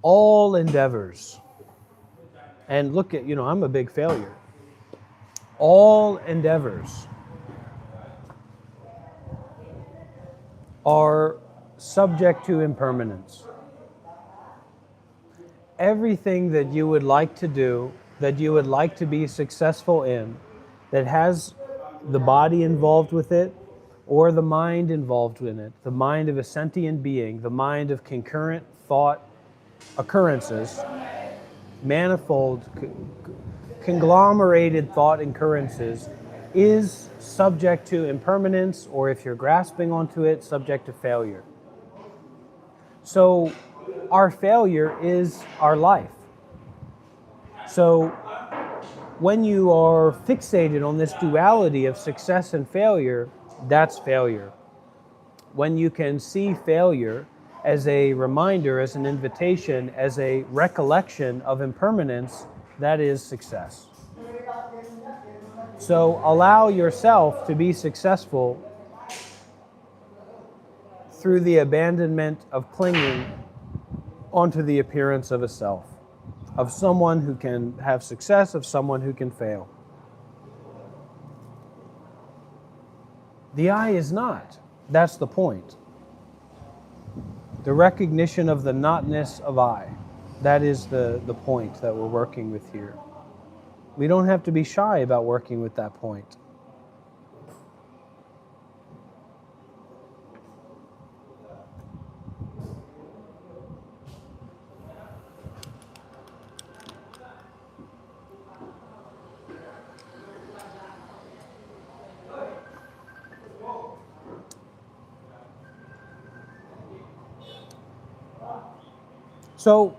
S1: All endeavors, and look at, I'm a big failure. All endeavors are subject to impermanence. Everything that you would like to do, that you would like to be successful in, that has the body involved with it, or the mind involved in it, the mind of a sentient being, the mind of concurrent thought occurrences, manifold, conglomerated thought occurrences, is subject to impermanence, or if you're grasping onto it, subject to failure. So our failure is our life. So when you are fixated on this duality of success and failure, that's failure. When you can see failure as a reminder, as an invitation, as a recollection of impermanence, that is success. So allow yourself to be successful through the abandonment of clinging onto the appearance of a self, of someone who can have success, of someone who can fail. The I is not. That's the point. The recognition of the notness of I. That is the point that we're working with here. We don't have to be shy about working with that point. So,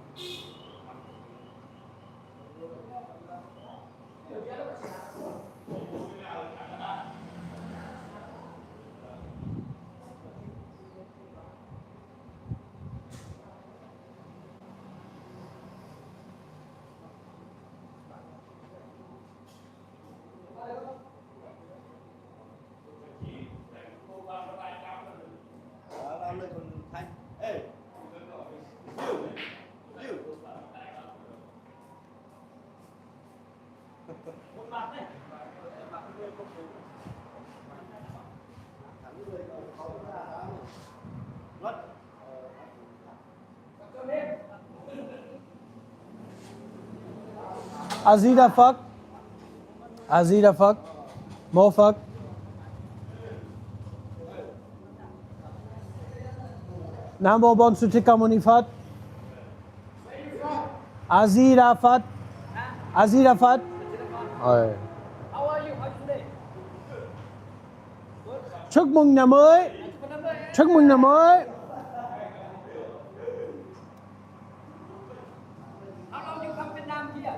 S1: Azida fuck, Azida fuck, Mo fuck. Namo bon sutika munifat. Azida fat. Azida fat. Ôi.
S2: How are you? How are you today?
S1: Chúc mừng năm mới. Chúc mừng năm mới.
S2: How long you come Vietnam here?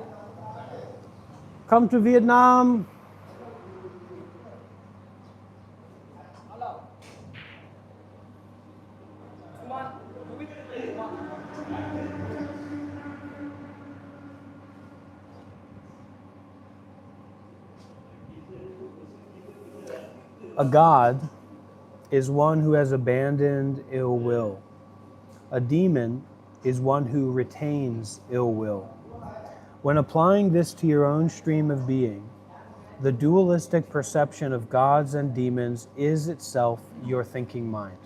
S1: Come to Vietnam.
S2: How long? 2 months? 2 weeks? 2 months?
S1: A god is one who has abandoned ill will. A demon is one who retains ill will. When applying this to your own stream of being, the dualistic perception of gods and demons is itself your thinking mind.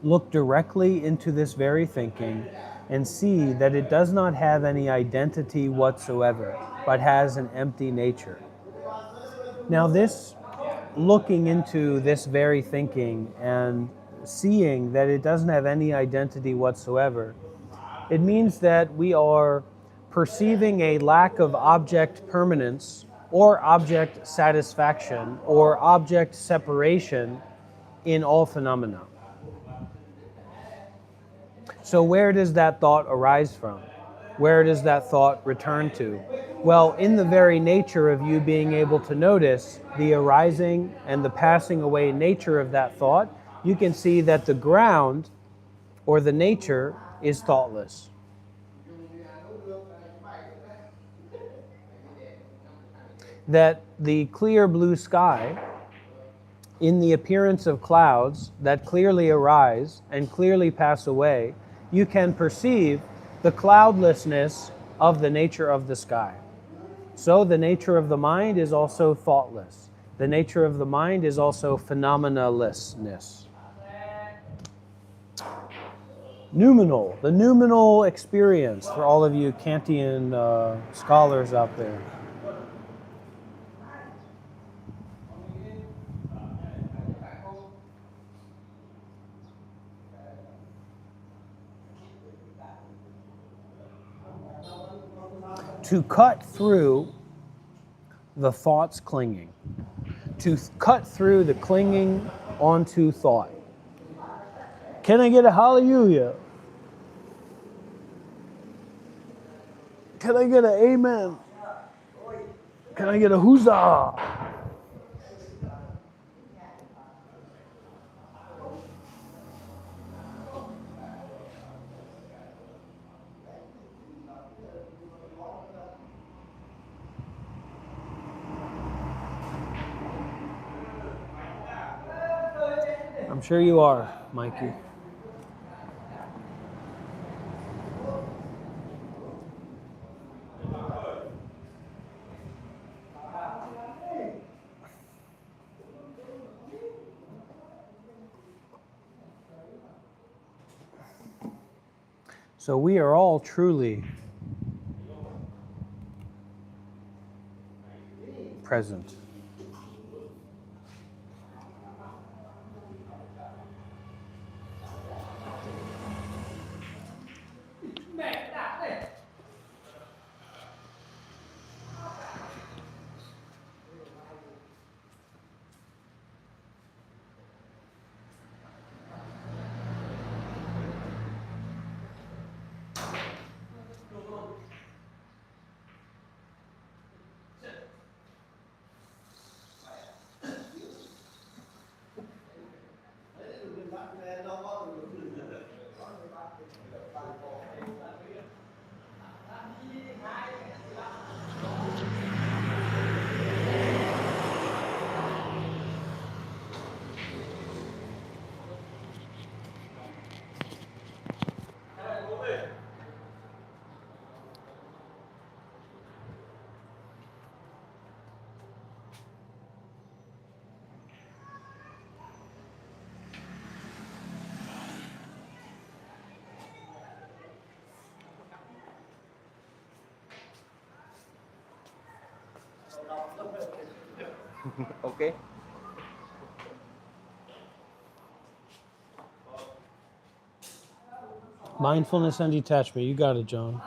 S1: Look directly into this very thinking and see that it does not have any identity whatsoever, but has an empty nature. Now this, looking into this very thinking and seeing that it doesn't have any identity whatsoever, it means that we are perceiving a lack of object permanence or object satisfaction or object separation in all phenomena. So where does that thought arise from? Where does that thought return to? Well, in the very nature of you being able to notice the arising and the passing away nature of that thought, you can see that the ground or the nature is thoughtless. That the clear blue sky, in the appearance of clouds that clearly arise and clearly pass away, you can perceive the cloudlessness of the nature of the sky. So the nature of the mind is also thoughtless. The nature of the mind is also phenomenalessness. Noumenal, the noumenal experience for all of you Kantian scholars out there. to cut through the thoughts clinging, to cut through the clinging onto thought. Can I get a hallelujah? Can I get an amen? Can I get a huzzah? I'm sure you are, Mikey. So we are all truly present.
S3: Okay.
S1: Mindfulness and detachment. You got it, John.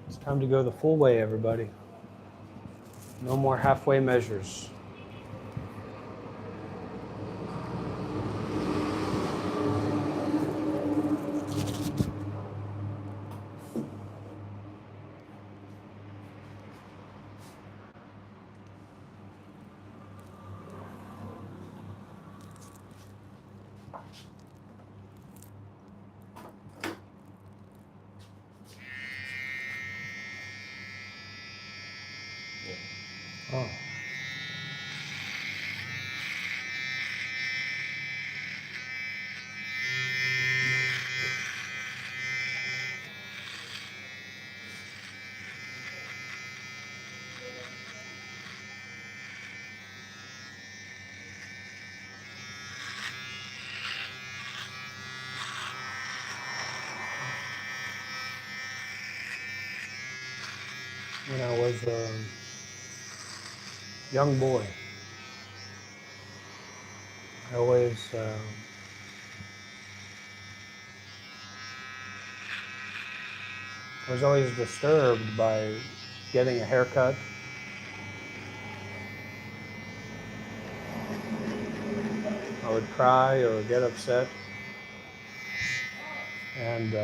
S1: It's time to go the full way, everybody. No more halfway measures. Oh. When I was a young boy, I was always disturbed by getting a haircut. I would cry or get upset, and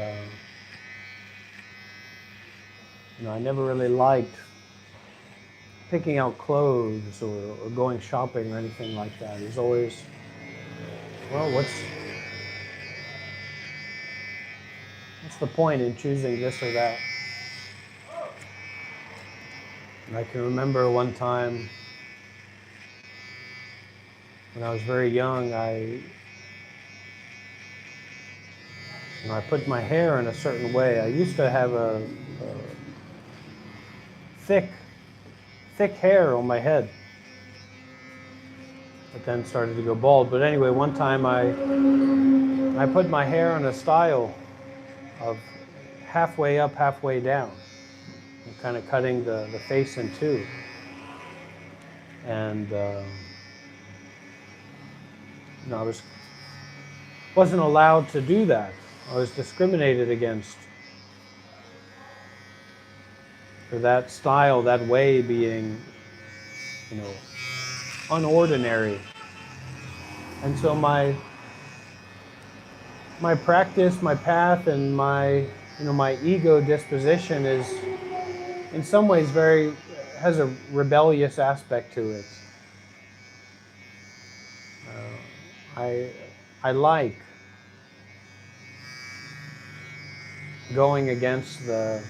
S1: I never really liked picking out clothes or going shopping or anything like that. It was always, well, what's the point in choosing this or that? And I can remember one time when I was very young, I put my hair in a certain way. I used to have a thick hair on my head, but then started to go bald. But anyway, one time I put my hair in a style of halfway up, halfway down, and kind of cutting the face in two. And I wasn't allowed to do that. I was discriminated against for that style, that way being, unordinary. And so my practice, my path, and my ego disposition is, in some ways, has a rebellious aspect to it. I like going against the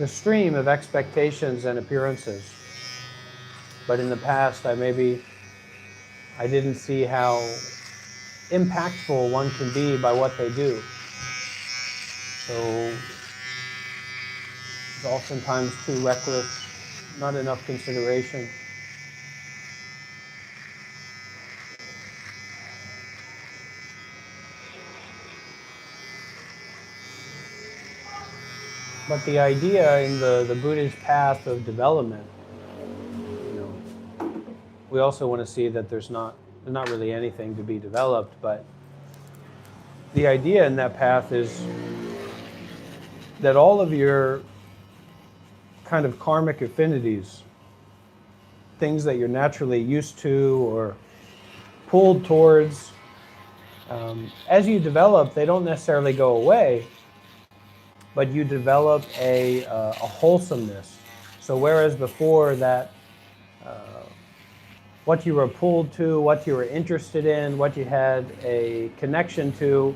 S1: stream of expectations and appearances. But in the past, I didn't see how impactful one can be by what they do. So it's oftentimes too reckless, not enough consideration. But the idea in the Buddhist path of development, we also want to see that there's not really anything to be developed, but the idea in that path is that all of your kind of karmic affinities, things that you're naturally used to or pulled towards, as you develop, they don't necessarily go away, but you develop a wholesomeness. So whereas before that, what you were pulled to, what you were interested in, what you had a connection to,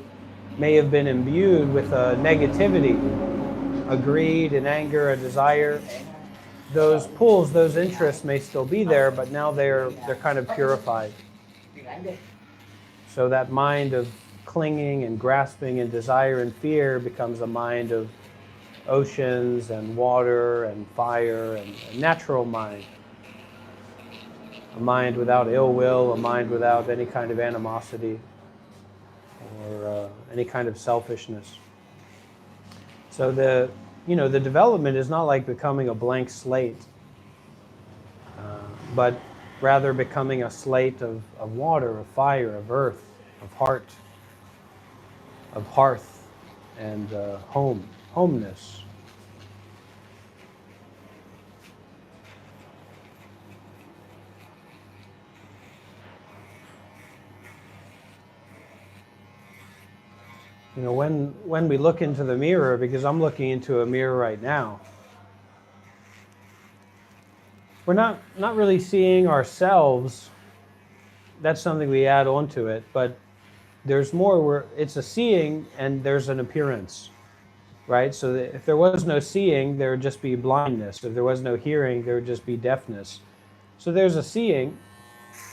S1: may have been imbued with a negativity, a greed, an anger, a desire. Those pulls, those interests may still be there, but now they're kind of purified. So that mind of clinging and grasping and desire and fear becomes a mind of oceans and water and fire and a natural mind. A mind without ill will, a mind without any kind of animosity or any kind of selfishness. So the development is not like becoming a blank slate, but rather becoming a slate of water, of fire, of earth, of heart, of hearth, and homeness. When we look into the mirror, because I'm looking into a mirror right now, we're not really seeing ourselves. That's something we add onto it, but there's more where it's a seeing and there's an appearance, right? So that if there was no seeing, there would just be blindness. If there was no hearing, there would just be deafness. So there's a seeing,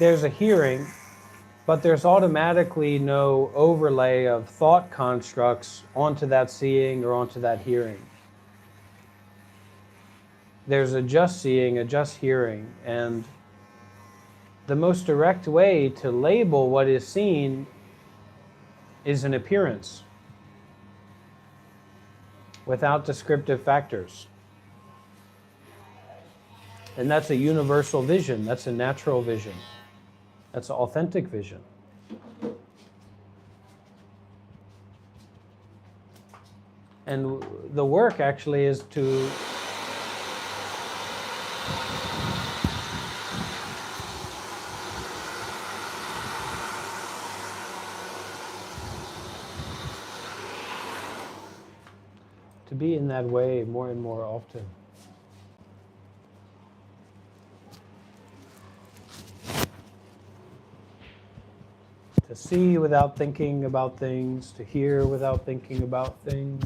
S1: there's a hearing, but there's automatically no overlay of thought constructs onto that seeing or onto that hearing. There's a just seeing, a just hearing, and the most direct way to label what is seen is an appearance without descriptive factors. And that's a universal vision, that's a natural vision. That's an authentic vision. And the work actually is to be in that way more and more often. To see without thinking about things, to hear without thinking about things.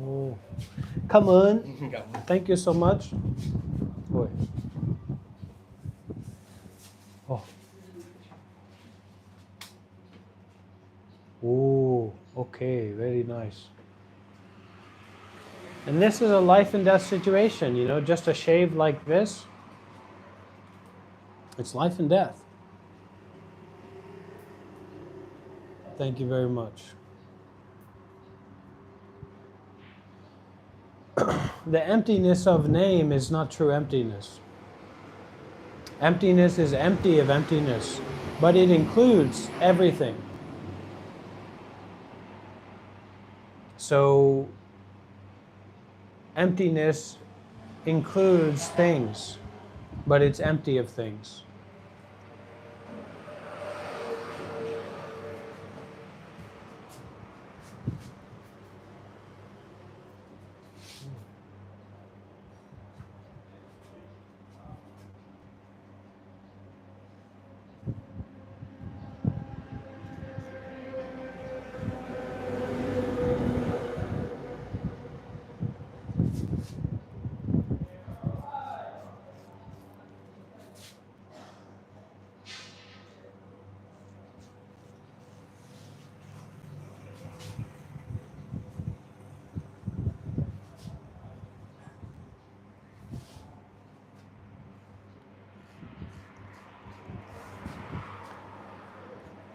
S1: Oh. Come on. Thank you so much. Boy. Okay, very nice. And this is a life and death situation, you know, just a shave like this. It's life and death. Thank you very much. The emptiness of name is not true emptiness. Emptiness is empty of emptiness, but it includes everything. So emptiness includes things, but it's empty of things.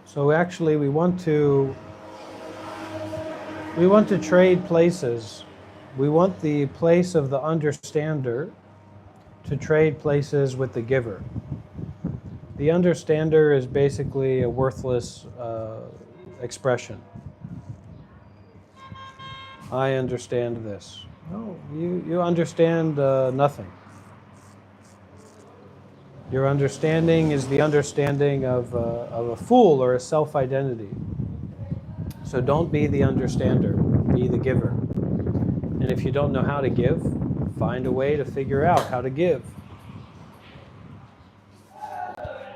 S1: So actually we want to trade places. We want the place of the understander to trade places with the giver. The understander is basically a worthless expression. I understand this. No, you understand nothing. Your understanding is the understanding of a fool or a self-identity. So don't be the understander, be the giver. And if you don't know how to give, find a way to figure out how to give.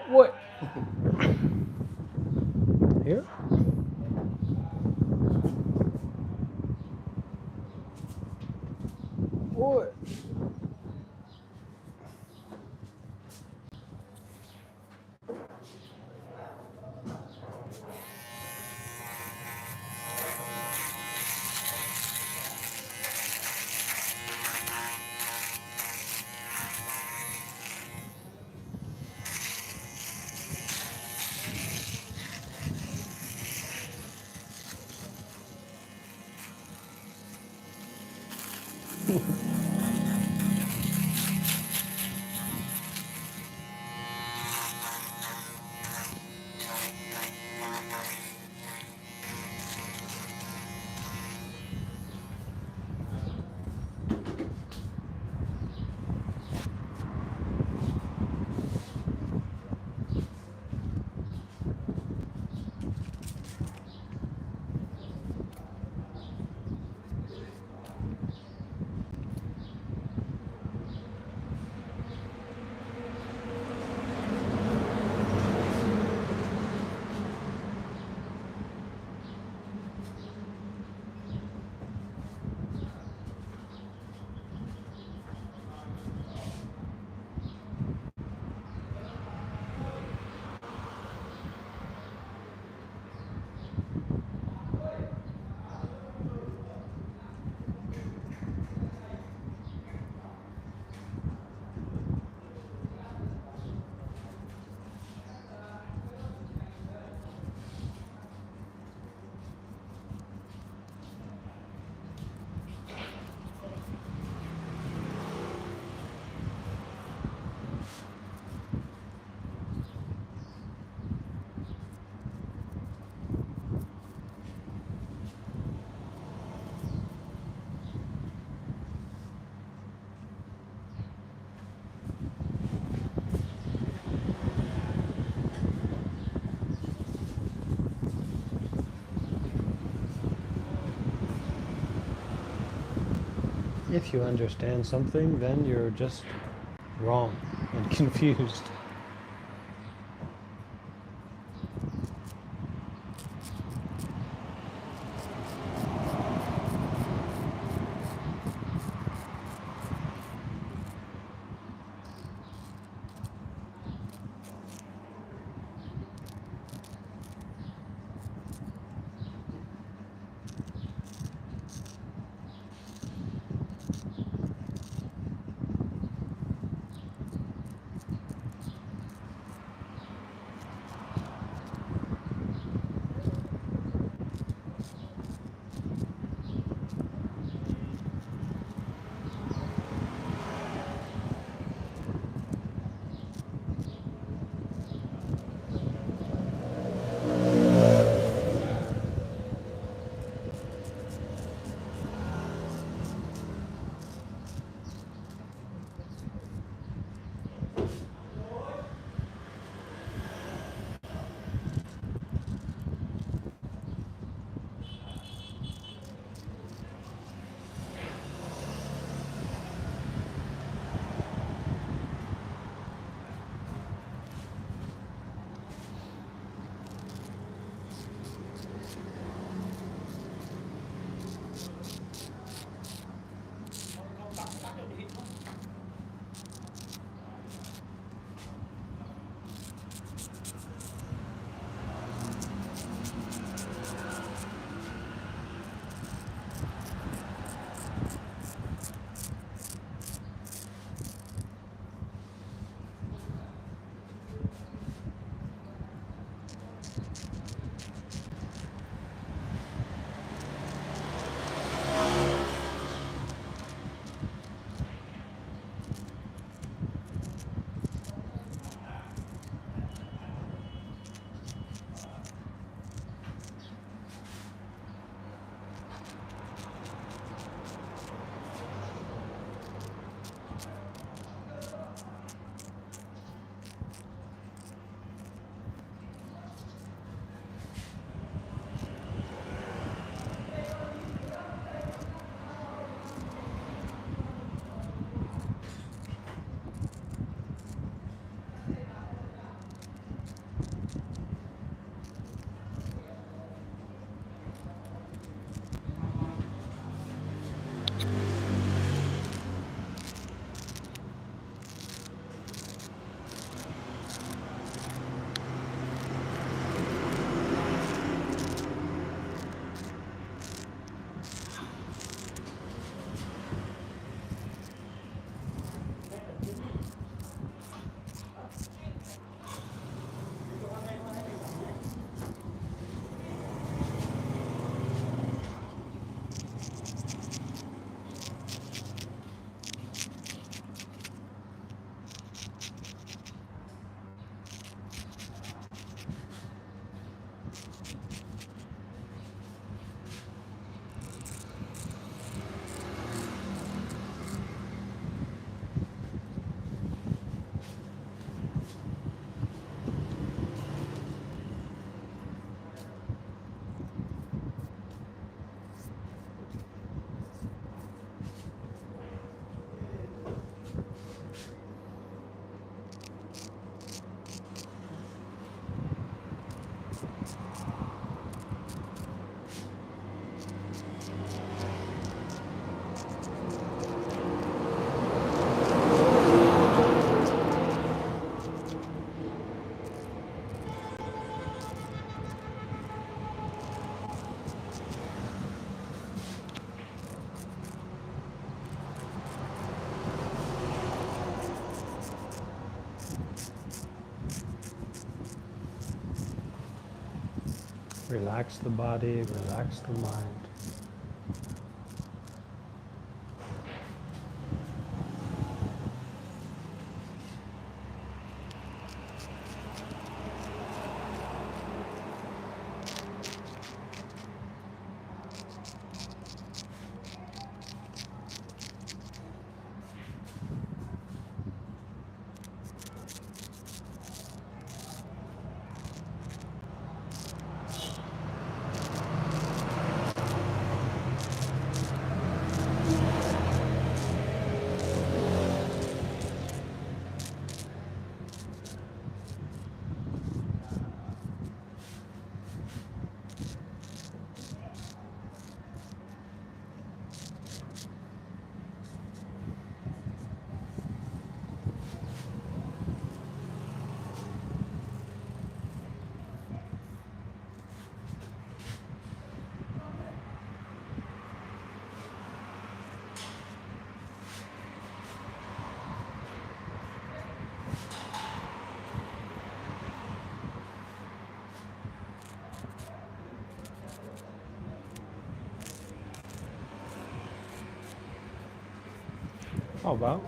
S1: What? Here? What? If you understand something, then you're just wrong and confused. Relax the body, relax the mind. How about?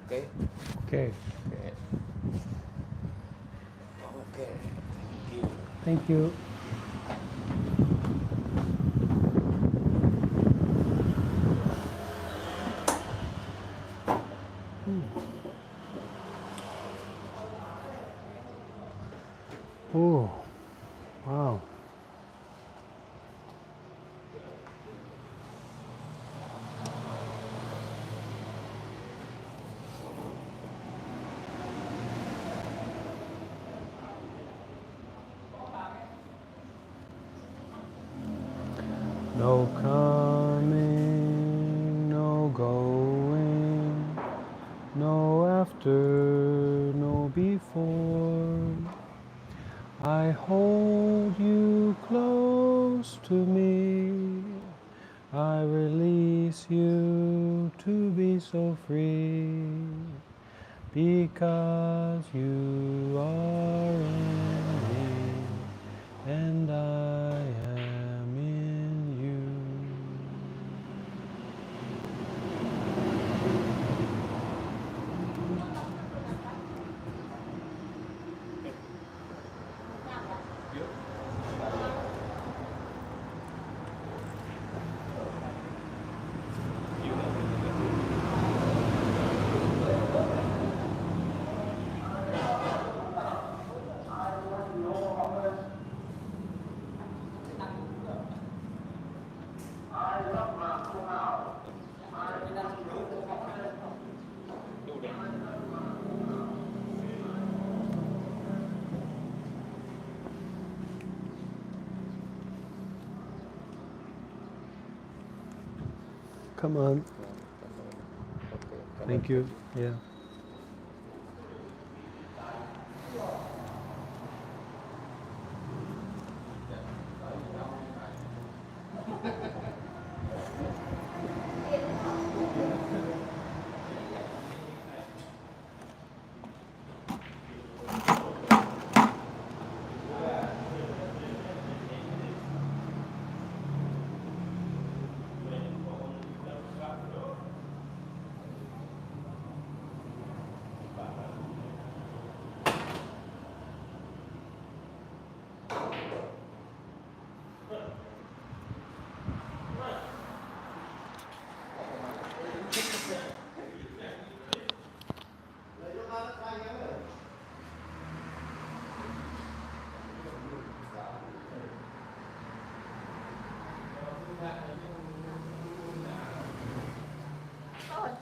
S2: Okay.
S1: Okay.
S2: Okay. Okay. Thank you.
S1: Thank you. Oh, wow. No coming, no going, no after, no before. I hold you close to me. I release you to be so free because you are in me and I am in you. Come on.
S2: Okay.
S1: Thank you. Yeah.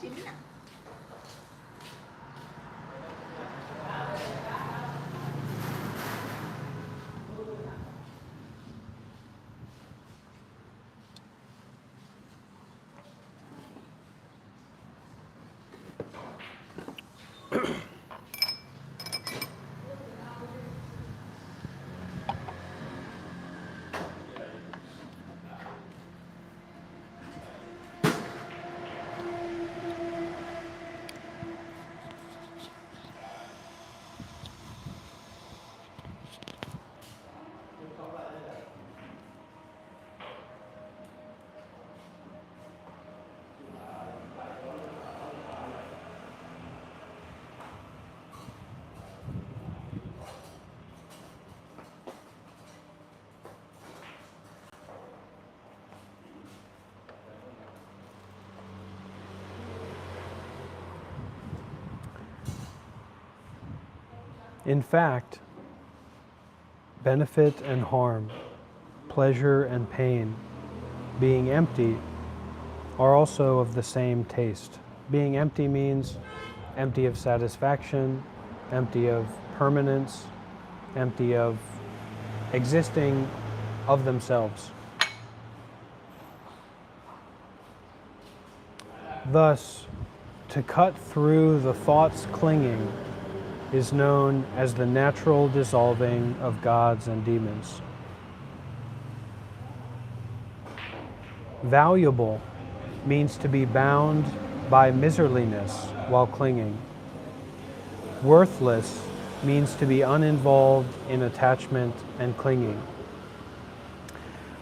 S3: chính ạ.
S1: In fact, benefit and harm, pleasure and pain, being empty, are also of the same taste. Being empty means empty of satisfaction, empty of permanence, empty of existing of themselves. Thus, to cut through the thoughts clinging is known as the natural dissolving of gods and demons. Valuable means to be bound by miserliness while clinging. Worthless means to be uninvolved in attachment and clinging.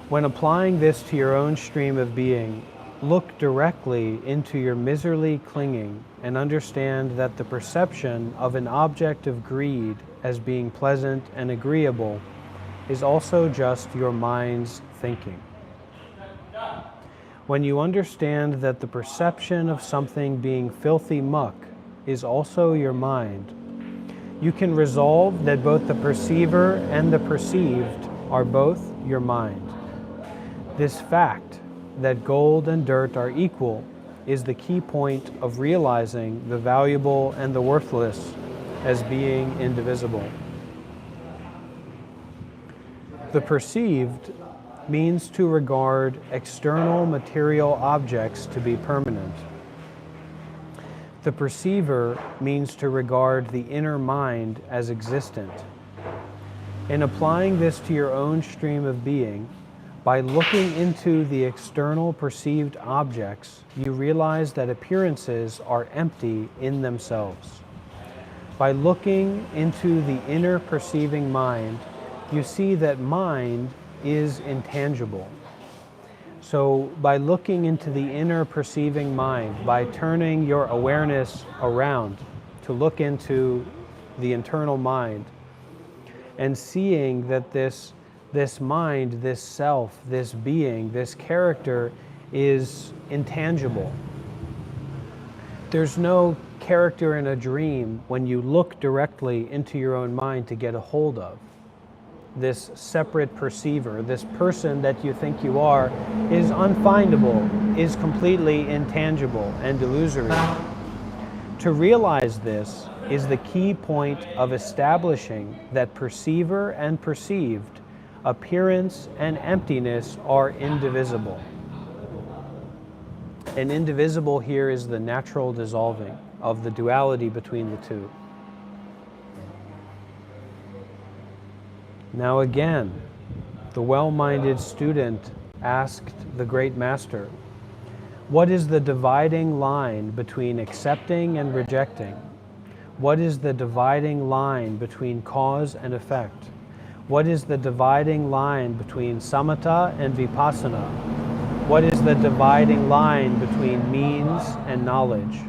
S1: When applying this to your own stream of being, look directly into your miserly clinging and understand that the perception of an object of greed as being pleasant and agreeable is also just your mind's thinking. When you understand that the perception of something being filthy muck is also your mind, you can resolve that both the perceiver and the perceived are both your mind. This fact, that gold and dirt are equal, is the key point of realizing the valuable and the worthless as being indivisible. The perceived means to regard external material objects to be permanent. The perceiver means to regard the inner mind as existent. In applying this to your own stream of being, by looking into the external perceived objects, you realize that appearances are empty in themselves. By looking into the inner perceiving mind, you see that mind is intangible. So by looking into the inner perceiving mind, by turning your awareness around to look into the internal mind and seeing that this mind, this self, this being, this character is intangible. There's no character in a dream when you look directly into your own mind to get a hold of. This separate perceiver, this person that you think you are, is unfindable, is completely intangible and illusory. To realize this is the key point of establishing that perceiver and perceived, appearance and emptiness are indivisible. And indivisible here is the natural dissolving of the duality between the two. Now again, the well-minded student asked the great master, what is the dividing line between accepting and rejecting? What is the dividing line between cause and effect? What is the dividing line between samatha and vipassana? What is the dividing line between means and knowledge?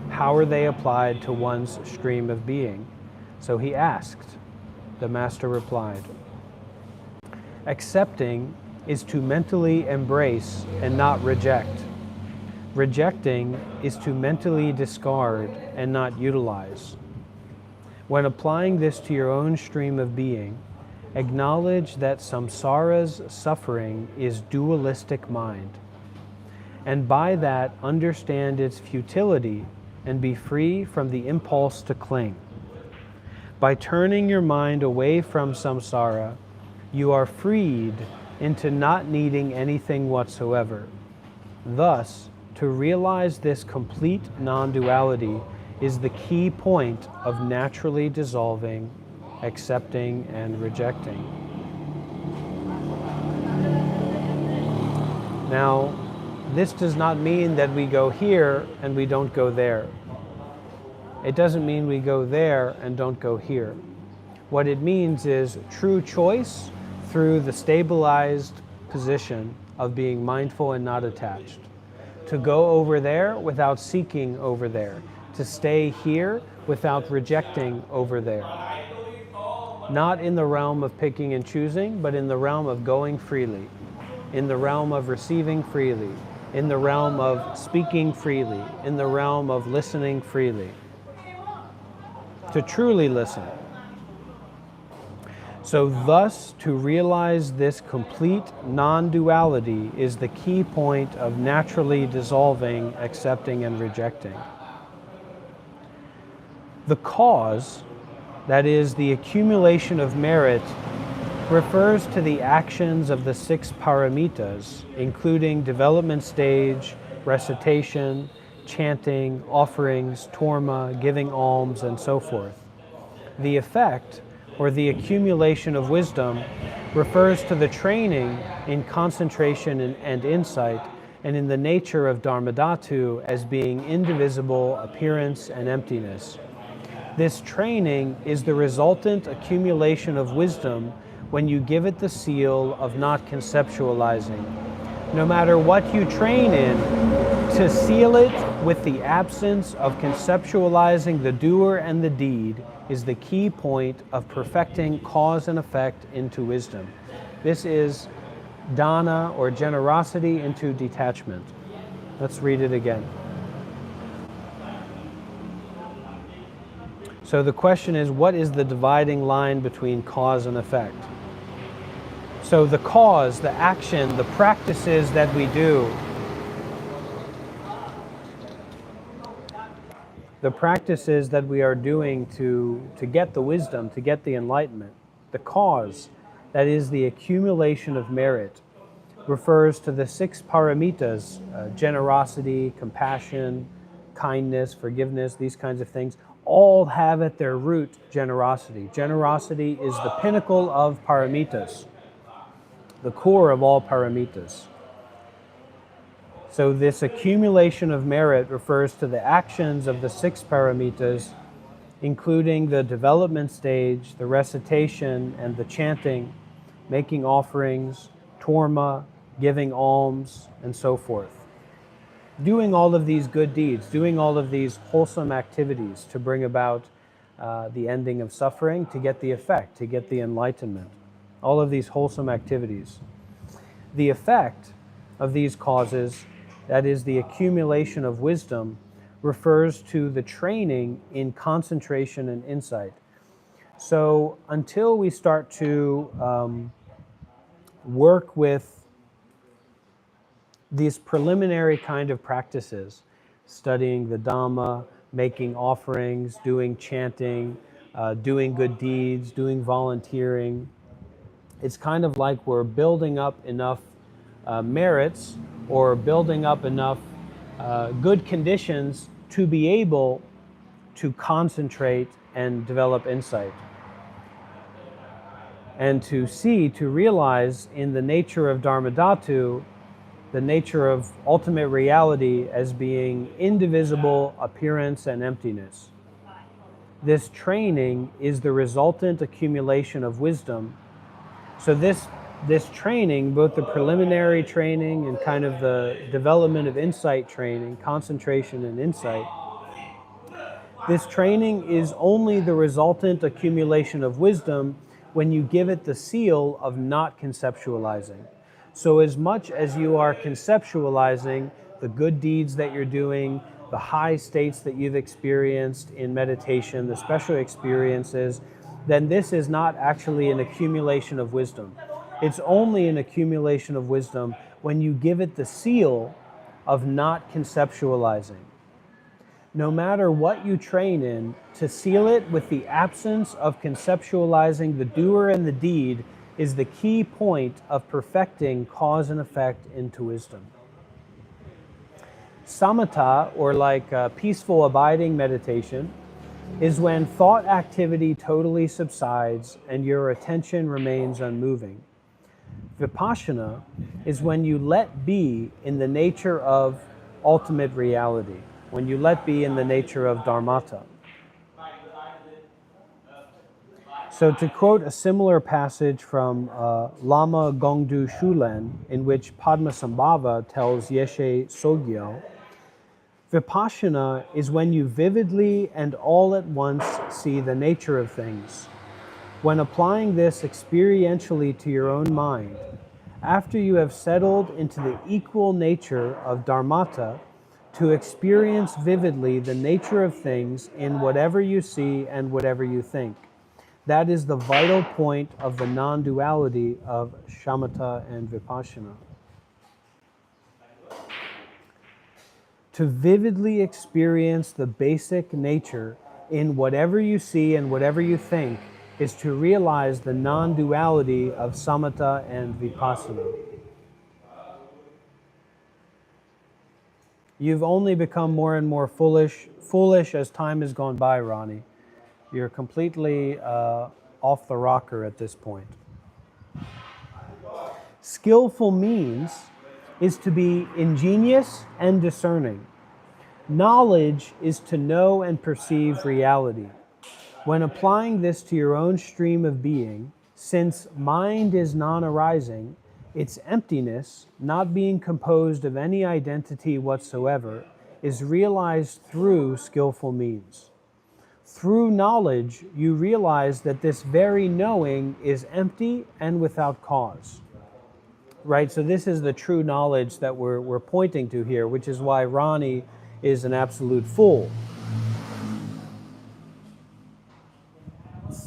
S1: How are they applied to one's stream of being? So he asked. The master replied, accepting is to mentally embrace and not reject. Rejecting is to mentally discard and not utilize. When applying this to your own stream of being, acknowledge that samsara's suffering is dualistic mind. and by that understand its futility and be free from the impulse to cling. By turning your mind away from samsara, you are freed into not needing anything whatsoever. Thus, to realize this complete non-duality is the key point of naturally dissolving, accepting, and rejecting. Now, this does not mean that we go here and we don't go there. It doesn't mean we go there and don't go here. What it means is true choice through the stabilized position of being mindful and not attached. To go over there without seeking over there. To stay here without rejecting over there. Not in the realm of picking and choosing, but in the realm of going freely. In the realm of receiving freely. In the realm of speaking freely. In the realm of listening freely. To truly listen. So thus, to realize this complete non-duality is the key point of naturally dissolving, accepting, and rejecting. The cause, that is, the accumulation of merit, refers to the actions of the 6 paramitas, including development stage, recitation, chanting, offerings, torma, giving alms, and so forth. The effect, or the accumulation of wisdom, refers to the training in concentration and insight, and in the nature of dharmadhatu as being indivisible, appearance, and emptiness. This training is the resultant accumulation of wisdom when you give it the seal of not conceptualizing. No matter what you train in, to seal it with the absence of conceptualizing the doer and the deed is the key point of perfecting cause and effect into wisdom. This is dana, or generosity, into detachment. Let's read it again. So the question is, what is the dividing line between cause and effect? So the cause, the action, the practices that we do, the practices that we are doing to get the wisdom, to get the enlightenment, the cause, that is the accumulation of merit, refers to the 6 paramitas, generosity, compassion, kindness, forgiveness, these kinds of things, all have at their root generosity. Generosity is the pinnacle of paramitas, the core of all paramitas. So this accumulation of merit refers to the actions of the 6 paramitas, including the development stage, the recitation and the chanting, making offerings, torma, giving alms, and so forth. Doing all of these good deeds, doing all of these wholesome activities to bring about the ending of suffering, to get the effect, to get the enlightenment. All of these wholesome activities. The effect of these causes, that is the accumulation of wisdom, refers to the training in concentration and insight. So until we start to work with these preliminary kind of practices, studying the Dhamma, making offerings, doing chanting, doing good deeds, doing volunteering, it's kind of like we're building up enough merits or building up enough good conditions to be able to concentrate and develop insight. And to see, to realize in the nature of dharmadhatu, the nature of ultimate reality as being indivisible, appearance, and emptiness. This training is the resultant accumulation of wisdom. So this training, both the preliminary training and kind of the development of insight training, concentration and insight, this training is only the resultant accumulation of wisdom when you give it the seal of not conceptualizing. So as much as you are conceptualizing the good deeds that you're doing, the high states that you've experienced in meditation, the special experiences, then this is not actually an accumulation of wisdom. It's only an accumulation of wisdom when you give it the seal of not conceptualizing. No matter what you train in, to seal it with the absence of conceptualizing the doer and the deed is the key point of perfecting cause and effect into wisdom. Samatha, or peaceful abiding meditation, is when thought activity totally subsides and your attention remains unmoving. Vipassana is when you let be in the nature of ultimate reality, when you let be in the nature of dharmata. So to quote a similar passage from Lama Gongdu Shulen, in which Padmasambhava tells Yeshe Sogyo, Vipassana is when you vividly and all at once see the nature of things. When applying this experientially to your own mind, after you have settled into the equal nature of dharmata, to experience vividly the nature of things in whatever you see and whatever you think. That is the vital point of the non-duality of shamatha and vipassana. To vividly experience the basic nature in whatever you see and whatever you think is to realize the non-duality of samatha and vipassana. You've only become more and more foolish as time has gone by, Ronnie. You're completely off the rocker at this point. Skillful means is to be ingenious and discerning. Knowledge is to know and perceive reality. When applying this to your own stream of being, since mind is non-arising, its emptiness, not being composed of any identity whatsoever, is realized through skillful means. Through knowledge, you realize that this very knowing is empty and without cause. Right? So this is the true knowledge that we're pointing to here, which is why Ronnie is an absolute fool.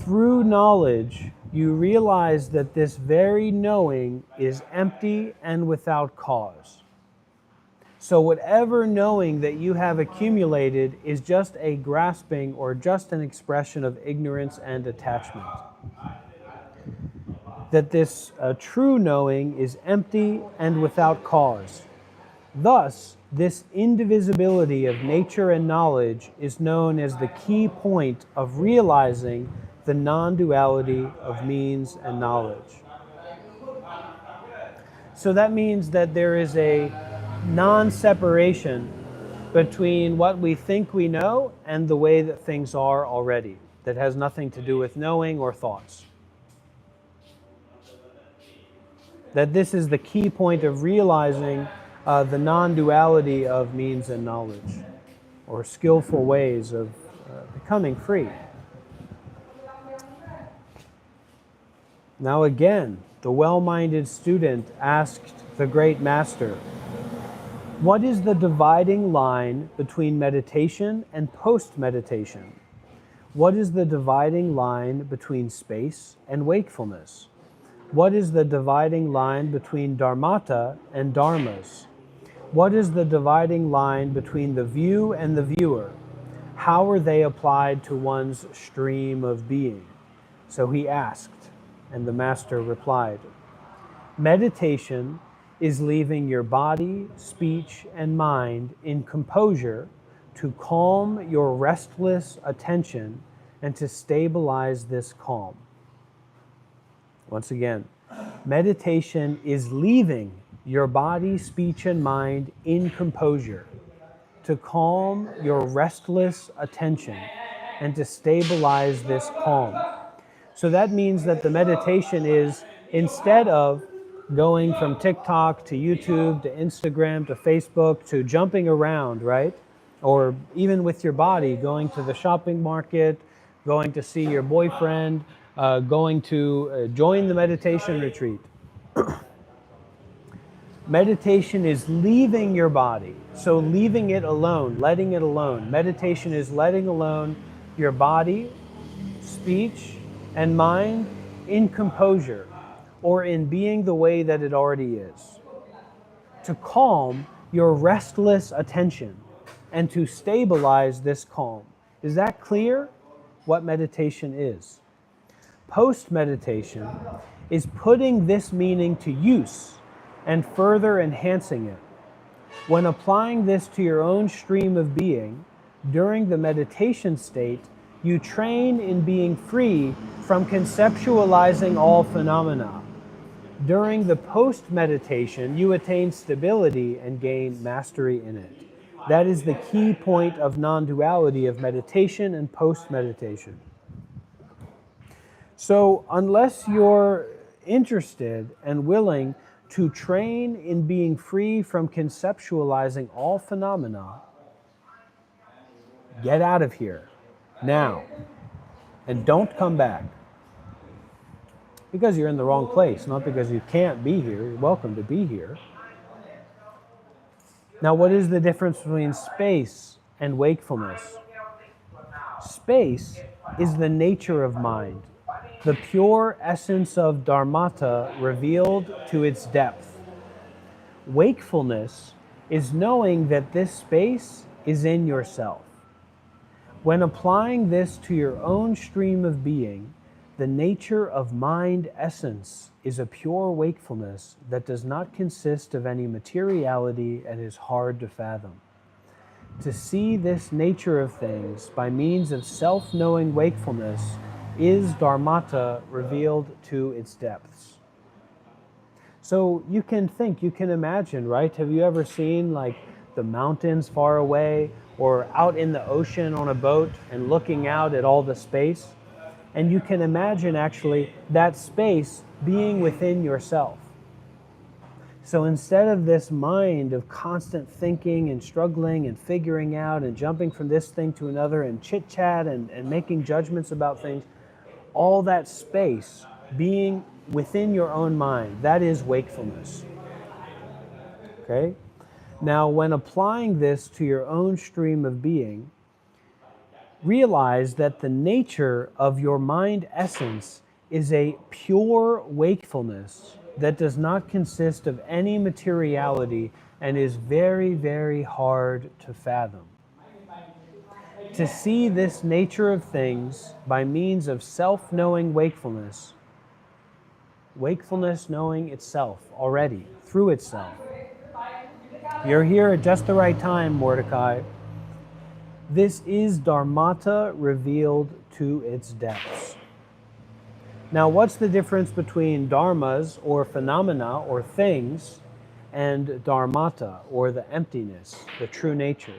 S1: Through knowledge, you realize that this very knowing is empty and without cause. So whatever knowing that you have accumulated is just a grasping or just an expression of ignorance and attachment. That this true knowing is empty and without cause. Thus, this indivisibility of nature and knowledge is known as the key point of realizing the non-duality of means and knowledge. So that means that there is a non-separation between what we think we know and the way that things are already. That has nothing to do with knowing or thoughts. That this is the key point of realizing the non-duality of means and knowledge, or skillful ways of becoming free. Now again, the well-minded student asked the great master, what is the dividing line between meditation and post-meditation? What is the dividing line between space and wakefulness? What is the dividing line between dharmata and dharmas? What is the dividing line between the view and the viewer? How are they applied to one's stream of being? So he asked, and the master replied, meditation is leaving your body, speech, and mind in composure to calm your restless attention and to stabilize this calm. Once again, meditation is leaving your body, speech, and mind in composure to calm your restless attention and to stabilize this calm. So that means that the meditation is, instead of going from TikTok to YouTube to Instagram to Facebook to jumping around, right? Or even with your body, going to the shopping market, going to see your boyfriend, going to join the meditation retreat. Meditation is leaving your body, so leaving it alone, letting it alone. Meditation is letting alone your body, speech, and mind in composure, or in being the way that it already is. To calm your restless attention and to stabilize this calm. Is that clear what meditation is? Post-meditation is putting this meaning to use and further enhancing it. When applying this to your own stream of being, during the meditation state, you train in being free from conceptualizing all phenomena. During the post-meditation, you attain stability and gain mastery in it. That is the key point of non-duality of meditation and post-meditation. So unless you're interested and willing to train in being free from conceptualizing all phenomena, get out of here now and don't come back. Because you're in the wrong place, not because you can't be here. You're welcome to be here. Now, what is the difference between space and wakefulness? Space is the nature of mind, the pure essence of dharmata revealed to its depth. Wakefulness is knowing that this space is in yourself. When applying this to your own stream of being, the nature of mind essence is a pure wakefulness that does not consist of any materiality and is hard to fathom. To see this nature of things by means of self-knowing wakefulness is dharmata revealed to its depths. So you can think, you can imagine, right? Have you ever seen like the mountains far away or out in the ocean on a boat and looking out at all the space? And you can imagine actually that space being within yourself. So instead of this mind of constant thinking and struggling and figuring out and jumping from this thing to another and chit-chat and making judgments about things, all that space being within your own mind, that is wakefulness. Okay? Now, when applying this to your own stream of being, realize that the nature of your mind essence is a pure wakefulness that does not consist of any materiality and is very, very hard to fathom. To see this nature of things by means of self-knowing wakefulness, wakefulness knowing itself already, through itself. You're here at just the right time, Mordecai. This is dharmata revealed to its depths. Now, what's the difference between dharmas, or phenomena, or things, and dharmata, or the emptiness, the true nature?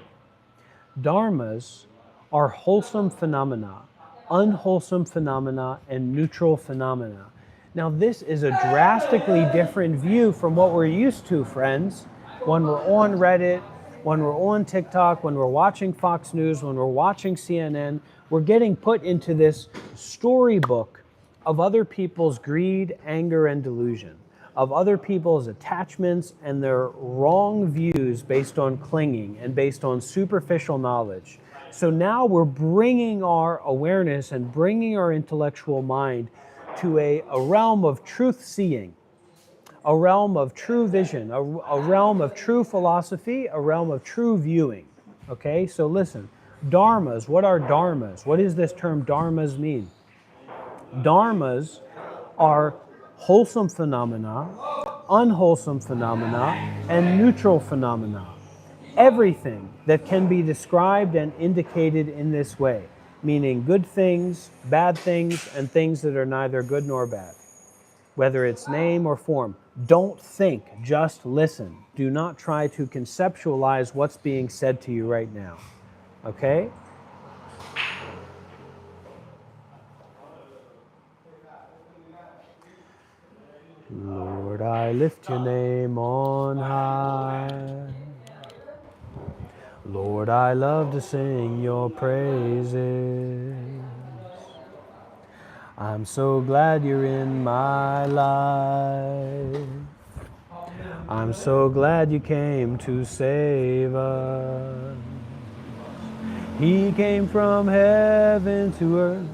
S1: Dharmas are wholesome phenomena, unwholesome phenomena, and neutral phenomena. Now, this is a drastically different view from what we're used to, friends, when we're on Reddit, when we're on TikTok, when we're watching Fox News, when we're watching CNN. We're getting put into this storybook of other people's greed, anger, and delusion, of other people's attachments and their wrong views based on clinging and based on superficial knowledge. So now we're bringing our awareness and bringing our intellectual mind to a realm of truth seeing, a realm of true vision, a realm of true philosophy, a realm of true viewing. Okay, so listen, dharmas, what are dharmas? What does this term dharmas mean? Dharmas are wholesome phenomena, unwholesome phenomena, and neutral phenomena. Everything that can be described and indicated in this way, meaning good things, bad things, and things that are neither good nor bad, whether it's name or form. Don't think, just listen. Do not try to conceptualize what's being said to you right now. Okay? Lord, I lift your name on high. Lord, I love to sing your praises. I'm so glad you're in my life. I'm so glad you came to save us. He came from heaven to earth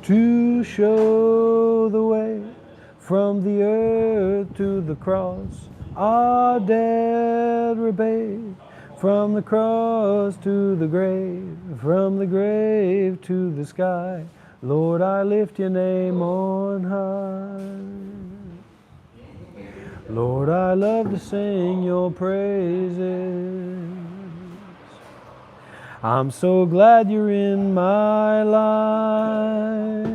S1: to show the way, from the earth to the cross, a dead rebate. From the cross to the grave, from the grave to the sky, Lord, I lift your name on high. Lord, I love to sing your praises. I'm so glad you're in my life.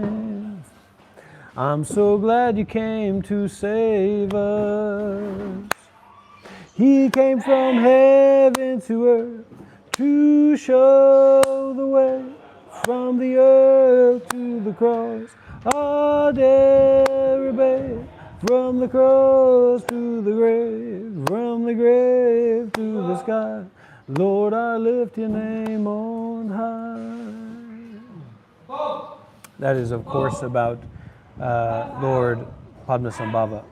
S1: I'm so glad you came to save us. He came from heaven to earth to show the way, from the earth to the cross, a dead babe. From the cross to the grave, from the grave to the sky, Lord, I lift your name on high. That is, of course, about Lord Padmasambhava.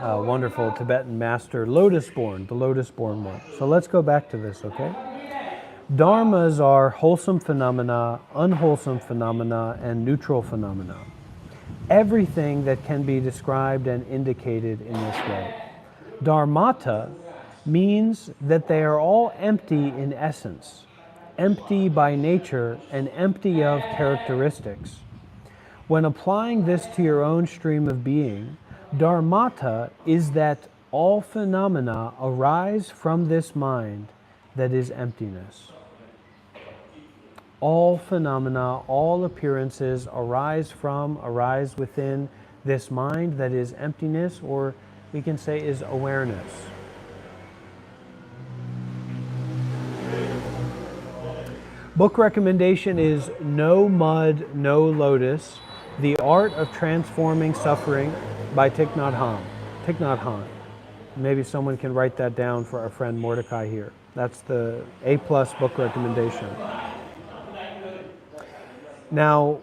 S1: Wonderful Tibetan master, lotus-born, the lotus-born one. So let's go back to this, okay? Dharmas are wholesome phenomena, unwholesome phenomena, and neutral phenomena. Everything that can be described and indicated in this way. Dharmata means that they are all empty in essence, empty by nature, and empty of characteristics. When applying this to your own stream of being, Dharmata is that all phenomena arise from this mind that is emptiness. All phenomena, all appearances arise within this mind that is emptiness, or we can say is awareness. Book recommendation is No Mud, No Lotus, The Art of Transforming Suffering by Thich Nhat Hanh. Thich Nhat Hanh. Maybe someone can write that down for our friend Mordecai here. That's the A+ book recommendation. Now,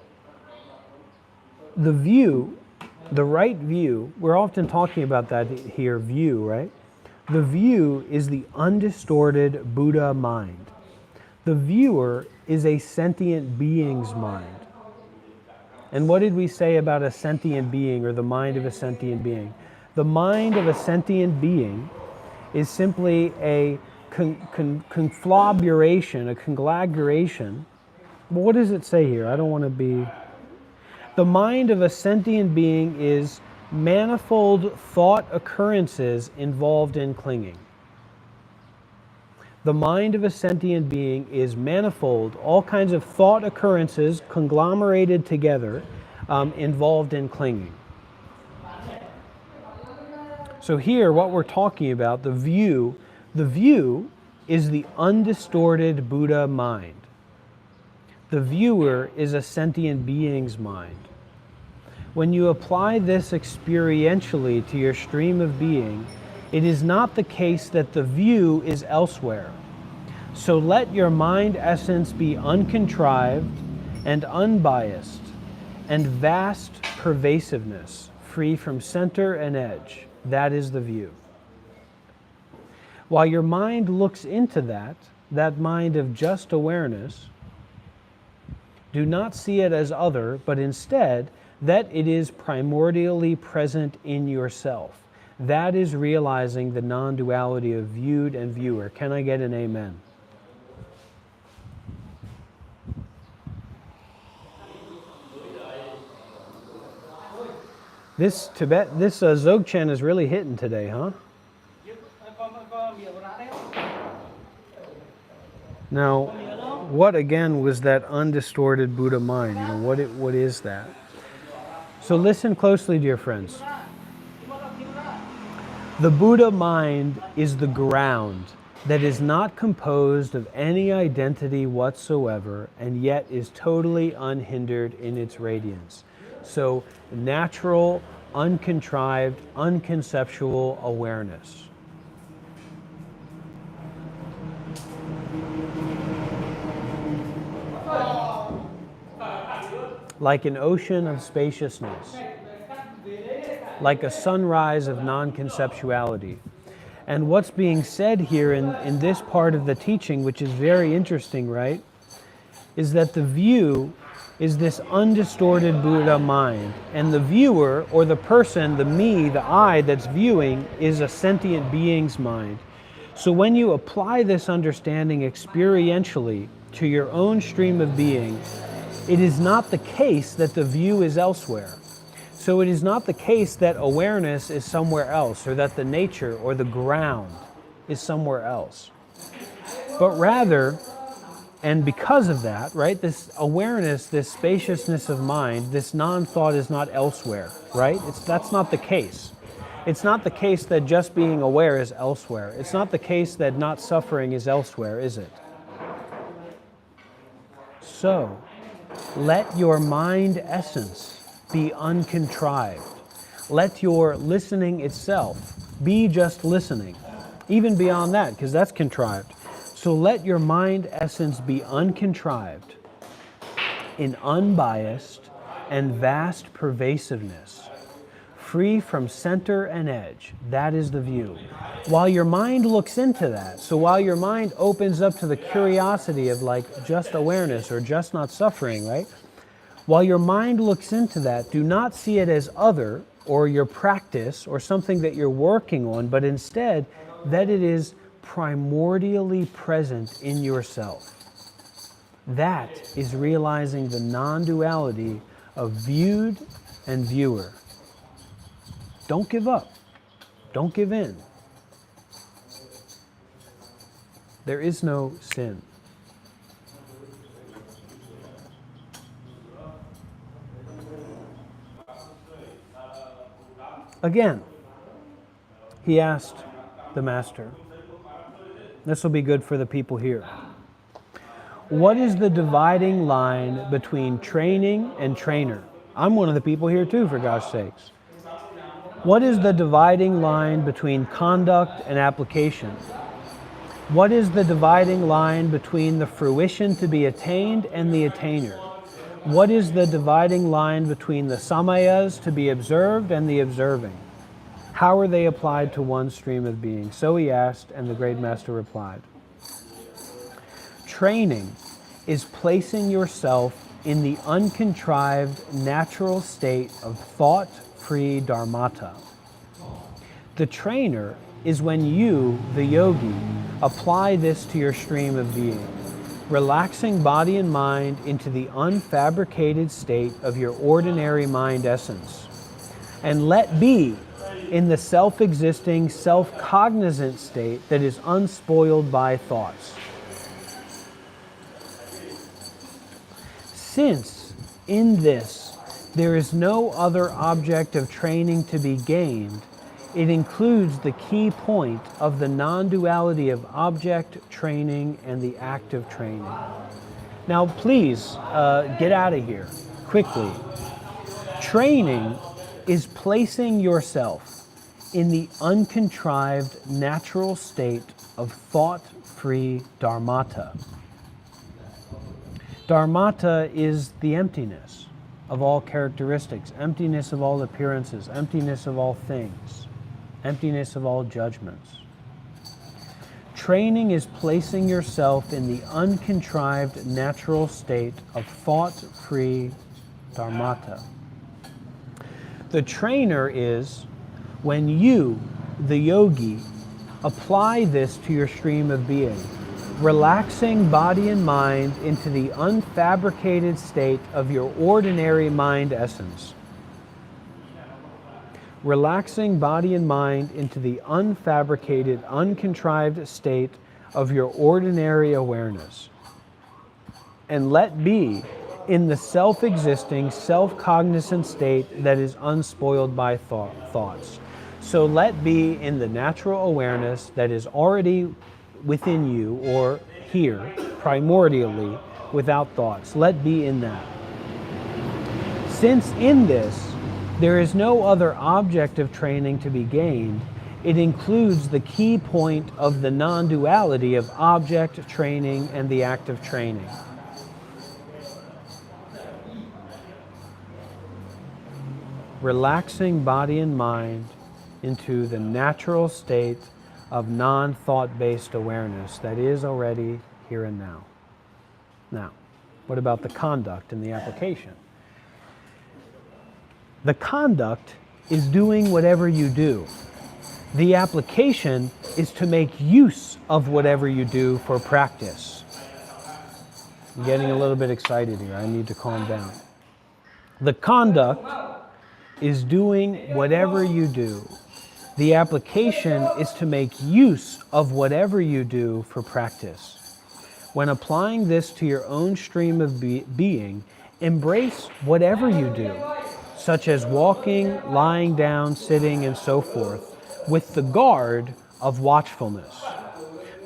S1: the view, the right view, we're often talking about that here, view, right? The view is the undistorted Buddha mind. The viewer is a sentient being's mind. And what did we say about a sentient being, or the mind of a sentient being? The mind of a sentient being is simply a conflagration, a conglomeration. What does it say here? I don't want to be... The mind of a sentient being is manifold thought occurrences involved in clinging. The mind of a sentient being is manifold, all kinds of thought occurrences conglomerated together, involved in clinging. So here, what we're talking about, the view is the undistorted Buddha mind. The viewer is a sentient being's mind. When you apply this experientially to your stream of being, it is not the case that the view is elsewhere. So let your mind essence be uncontrived and unbiased and vast pervasiveness, free from center and edge. That is the view. While your mind looks into that mind of just awareness, do not see it as other, but instead that it is primordially present in yourself. That is realizing the non-duality of viewed and viewer. Can I get an amen? This Dzogchen is really hitting today, huh? Now, what again was that undistorted Buddha mind? You know, what is that? So listen closely, dear friends. The Buddha mind is the ground that is not composed of any identity whatsoever, and yet is totally unhindered in its radiance. So natural, uncontrived, unconceptual awareness. Like an ocean of spaciousness, like a sunrise of non-conceptuality. And what's being said here in this part of the teaching, which is very interesting, right? is that the view is this undistorted Buddha mind, and the viewer, or the person, the me, the I that's viewing, is a sentient being's mind. So when you apply this understanding experientially to your own stream of being, it is not the case that the view is elsewhere. So it is not the case that awareness is somewhere else, or that the nature or the ground is somewhere else. But rather, and because of that, right, this awareness, this spaciousness of mind, this non-thought is not elsewhere, right? That's not the case. It's not the case that just being aware is elsewhere. It's not the case that not suffering is elsewhere, is it? So, let your mind essence be uncontrived. Let your listening itself be just listening. Even beyond that, because that's contrived. So let your mind essence be uncontrived in unbiased and vast pervasiveness, free from center and edge. That is the view. While your mind looks into that, so while your mind opens up to the curiosity of like just awareness or just not suffering, right? While your mind looks into that, do not see it as other or your practice or something that you're working on, but instead that it is primordially present in yourself. That is realizing the non-duality of viewed and viewer. Don't give up. Don't give in. There is no sin. Again, he asked the master, this will be good for the people here. What is the dividing line between training and trainer? I'm one of the people here too, for gosh sakes. What is the dividing line between conduct and application? What is the dividing line between the fruition to be attained and the attainer? What is the dividing line between the samayas to be observed and the observing? How are they applied to one stream of being? So he asked, and the great master replied. Training is placing yourself in the uncontrived natural state of thought-free dharmata. The trainer is when you, the yogi, apply this to your stream of being, relaxing body and mind into the unfabricated state of your ordinary mind essence, and let be in the self-existing, self-cognizant state that is unspoiled by thoughts. Since in this there is no other object of training to be gained, it includes the key point of the non-duality of object, training, and the act of training. Now please, get out of here, quickly. Training is placing yourself in the uncontrived natural state of thought-free dharmata. Dharmata is the emptiness of all characteristics, emptiness of all appearances, emptiness of all things, emptiness of all judgments. Training is placing yourself in the uncontrived natural state of thought-free dharmata. The trainer is when you, the yogi, apply this to your stream of being, relaxing body and mind into the unfabricated state of your ordinary mind essence. Relaxing body and mind into the unfabricated, uncontrived state of your ordinary awareness. And let be in the self-existing, self-cognizant state that is unspoiled by thoughts. So let be in the natural awareness that is already within you, or here, primordially, without thoughts. Let be in that. Since in this, there is no other object of training to be gained, it includes the key point of the non-duality of object, training, and the act of training. Relaxing body and mind into the natural state of non-thought-based awareness that is already here and now. Now, What about the conduct and the application? The conduct is doing whatever you do. The application is to make use of whatever you do for practice. I'm getting a little bit excited here. I need to calm down. The conduct is doing whatever you do. The application is to make use of whatever you do for practice. When applying this to your own stream of being, embrace whatever you do, such as walking, lying down, sitting, and so forth, with the guard of watchfulness.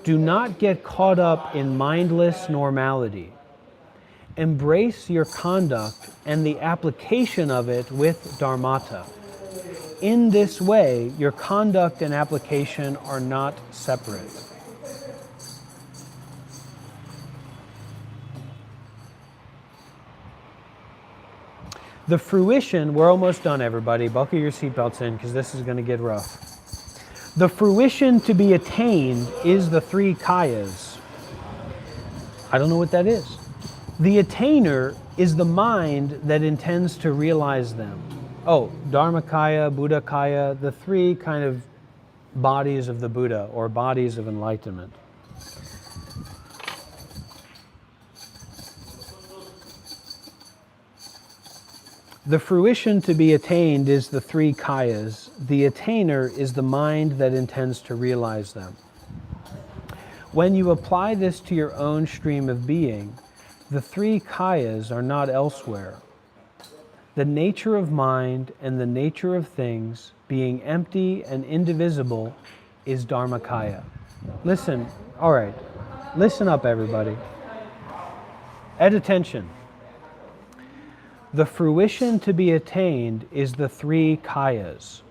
S1: Do not get caught up in mindless normality. Embrace your conduct and the application of it with dharmata. In this way, your conduct and application are not separate. The fruition, we're almost done everybody, buckle your seatbelts in because this is going to get rough. The fruition to be attained is the three kayas. I don't know what that is. The attainer is the mind that intends to realize them. Oh, Dharmakaya, Buddhakaya, the three kind of bodies of the Buddha or bodies of enlightenment. The fruition to be attained is the three kayas. The attainer is the mind that intends to realize them. When you apply this to your own stream of being, the three kayas are not elsewhere. The nature of mind and the nature of things, being empty and indivisible, is Dharmakaya. Listen, all right, listen up everybody. At attention. The fruition to be attained is the three kayas.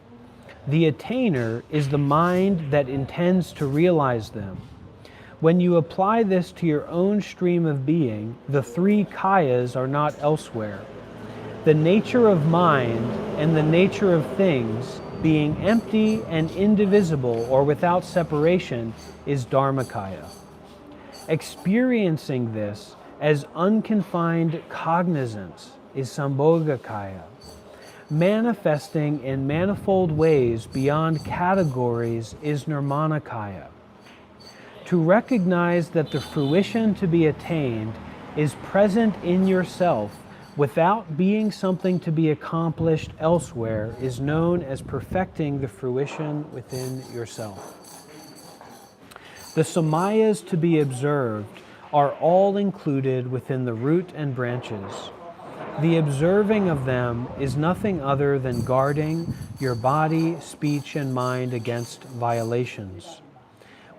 S1: The attainer is the mind that intends to realize them. When you apply this to your own stream of being, the three kayas are not elsewhere. The nature of mind and the nature of things, being empty and indivisible or without separation, is Dharmakaya. Experiencing this as unconfined cognizance is Sambhogakaya. Manifesting in manifold ways beyond categories is Nirmanakaya. To recognize that the fruition to be attained is present in yourself without being something to be accomplished elsewhere is known as perfecting the fruition within yourself. The samayas to be observed are all included within the root and branches. The observing of them is nothing other than guarding your body, speech, and mind against violations.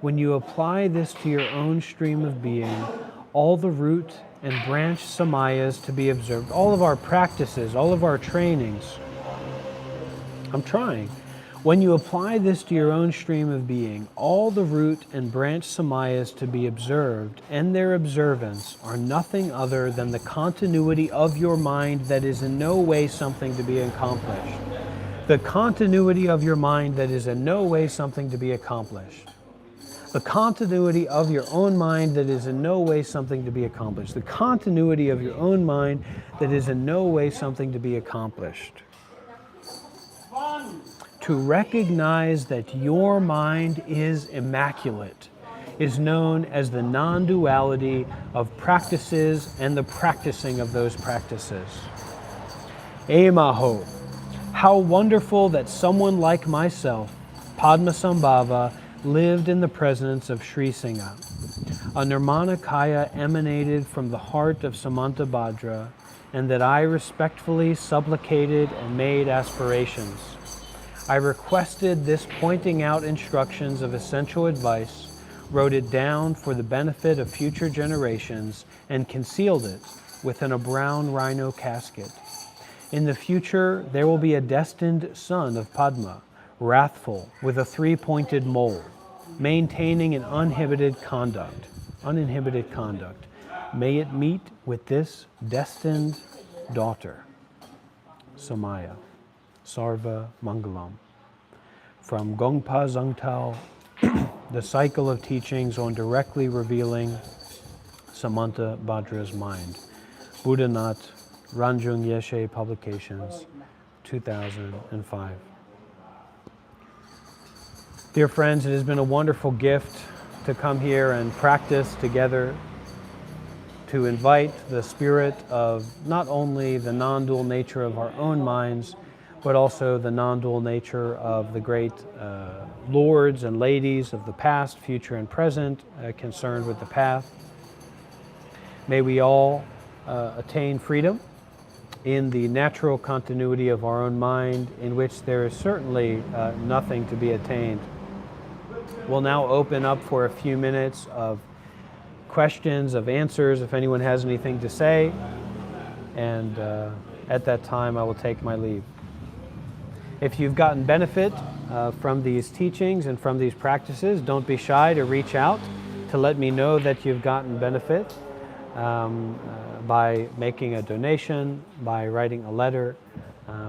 S1: When you apply this to your own stream of being, all the root and branch samayas to be observed, all of our practices, all of our trainings, I'm trying. When you apply this to your own stream of being, all the root and branch samayas to be observed and their observance are nothing other than the continuity of your mind that is in no way something to be accomplished. The continuity of your mind that is in no way something to be accomplished. The continuity of your own mind that is in no way something to be accomplished. The continuity of your own mind that is in no way something to be accomplished. To recognize that your mind is immaculate is known as the non-duality of practices and the practicing of those practices. Emaho, how wonderful that someone like myself, Padmasambhava, lived in the presence of Sri Singha. A Nirmanakaya emanated from the heart of Samantabhadra, and that I respectfully supplicated and made aspirations. I requested this pointing out instructions of essential advice, wrote it down for the benefit of future generations, and concealed it within a brown rhino casket. In the future, there will be a destined son of Padma, wrathful, with a three-pointed mole, maintaining an uninhibited conduct. May it meet with this destined daughter. Samaya. Sarva Mangalam. From Gongpa Zangtao, the cycle of teachings on directly revealing Samantabhadra's mind. Buddhanath, Ranjung Yeshe Publications, 2005. Dear friends, it has been a wonderful gift to come here and practice together, to invite the spirit of not only the non-dual nature of our own minds, but also the non-dual nature of the great lords and ladies of the past, future, and present, concerned with the path. May we all attain freedom in the natural continuity of our own mind, in which there is certainly nothing to be attained. We'll now open up for a few minutes of questions, of answers, if anyone has anything to say, and at that time I will take my leave. If you've gotten benefit from these teachings and from these practices, don't be shy to reach out to let me know that you've gotten benefit by making a donation, by writing a letter,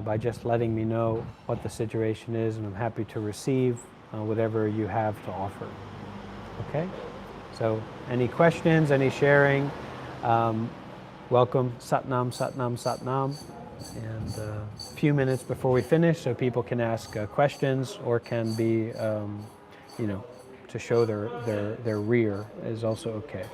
S1: by just letting me know what the situation is, and I'm happy to receive whatever you have to offer. Okay? So any questions, any sharing, welcome. Satnam, Satnam, Satnam. And a few minutes before we finish, so people can ask questions or can be, to show their rear is also okay.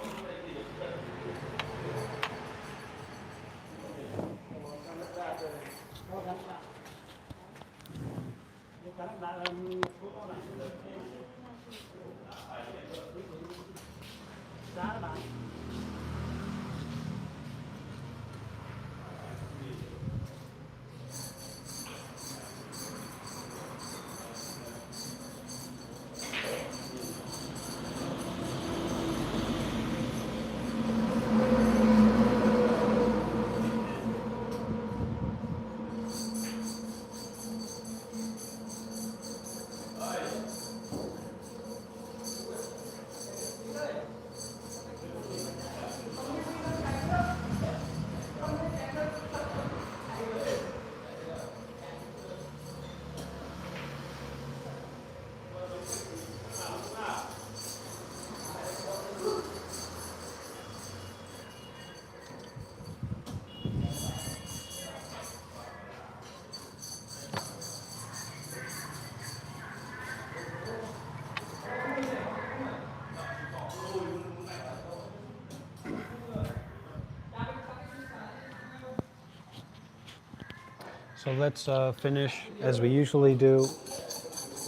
S1: So let's finish as we usually do,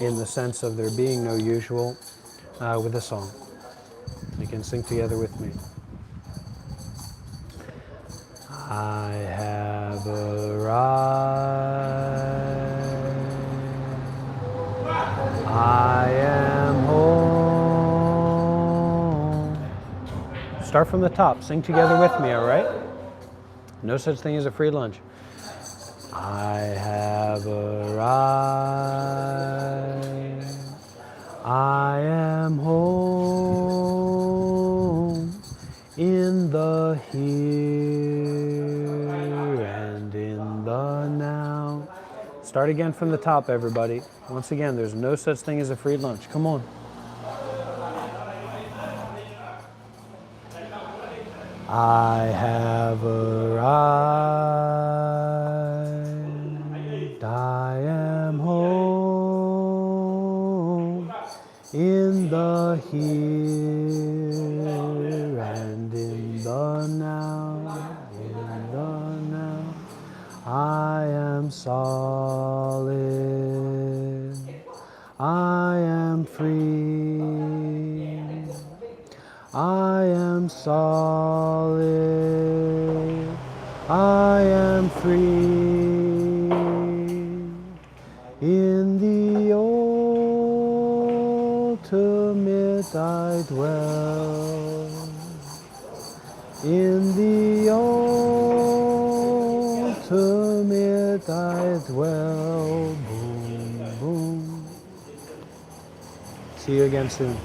S1: in the sense of there being no usual, with a song. You can sing together with me. I have arrived. I am home. Start from the top. Sing together with me, all right? No such thing as a free lunch. I have arrived. I am home in the here and in the now. Start again from the top, everybody. Once again, there's no such thing as a free lunch. Come on. I have arrived. I am home in the here and in the now. In the now, I am solid. I am free. I am solid. I am free. In the ultimate I dwell. In the ultimate I dwell. Boom, boom. See you again soon.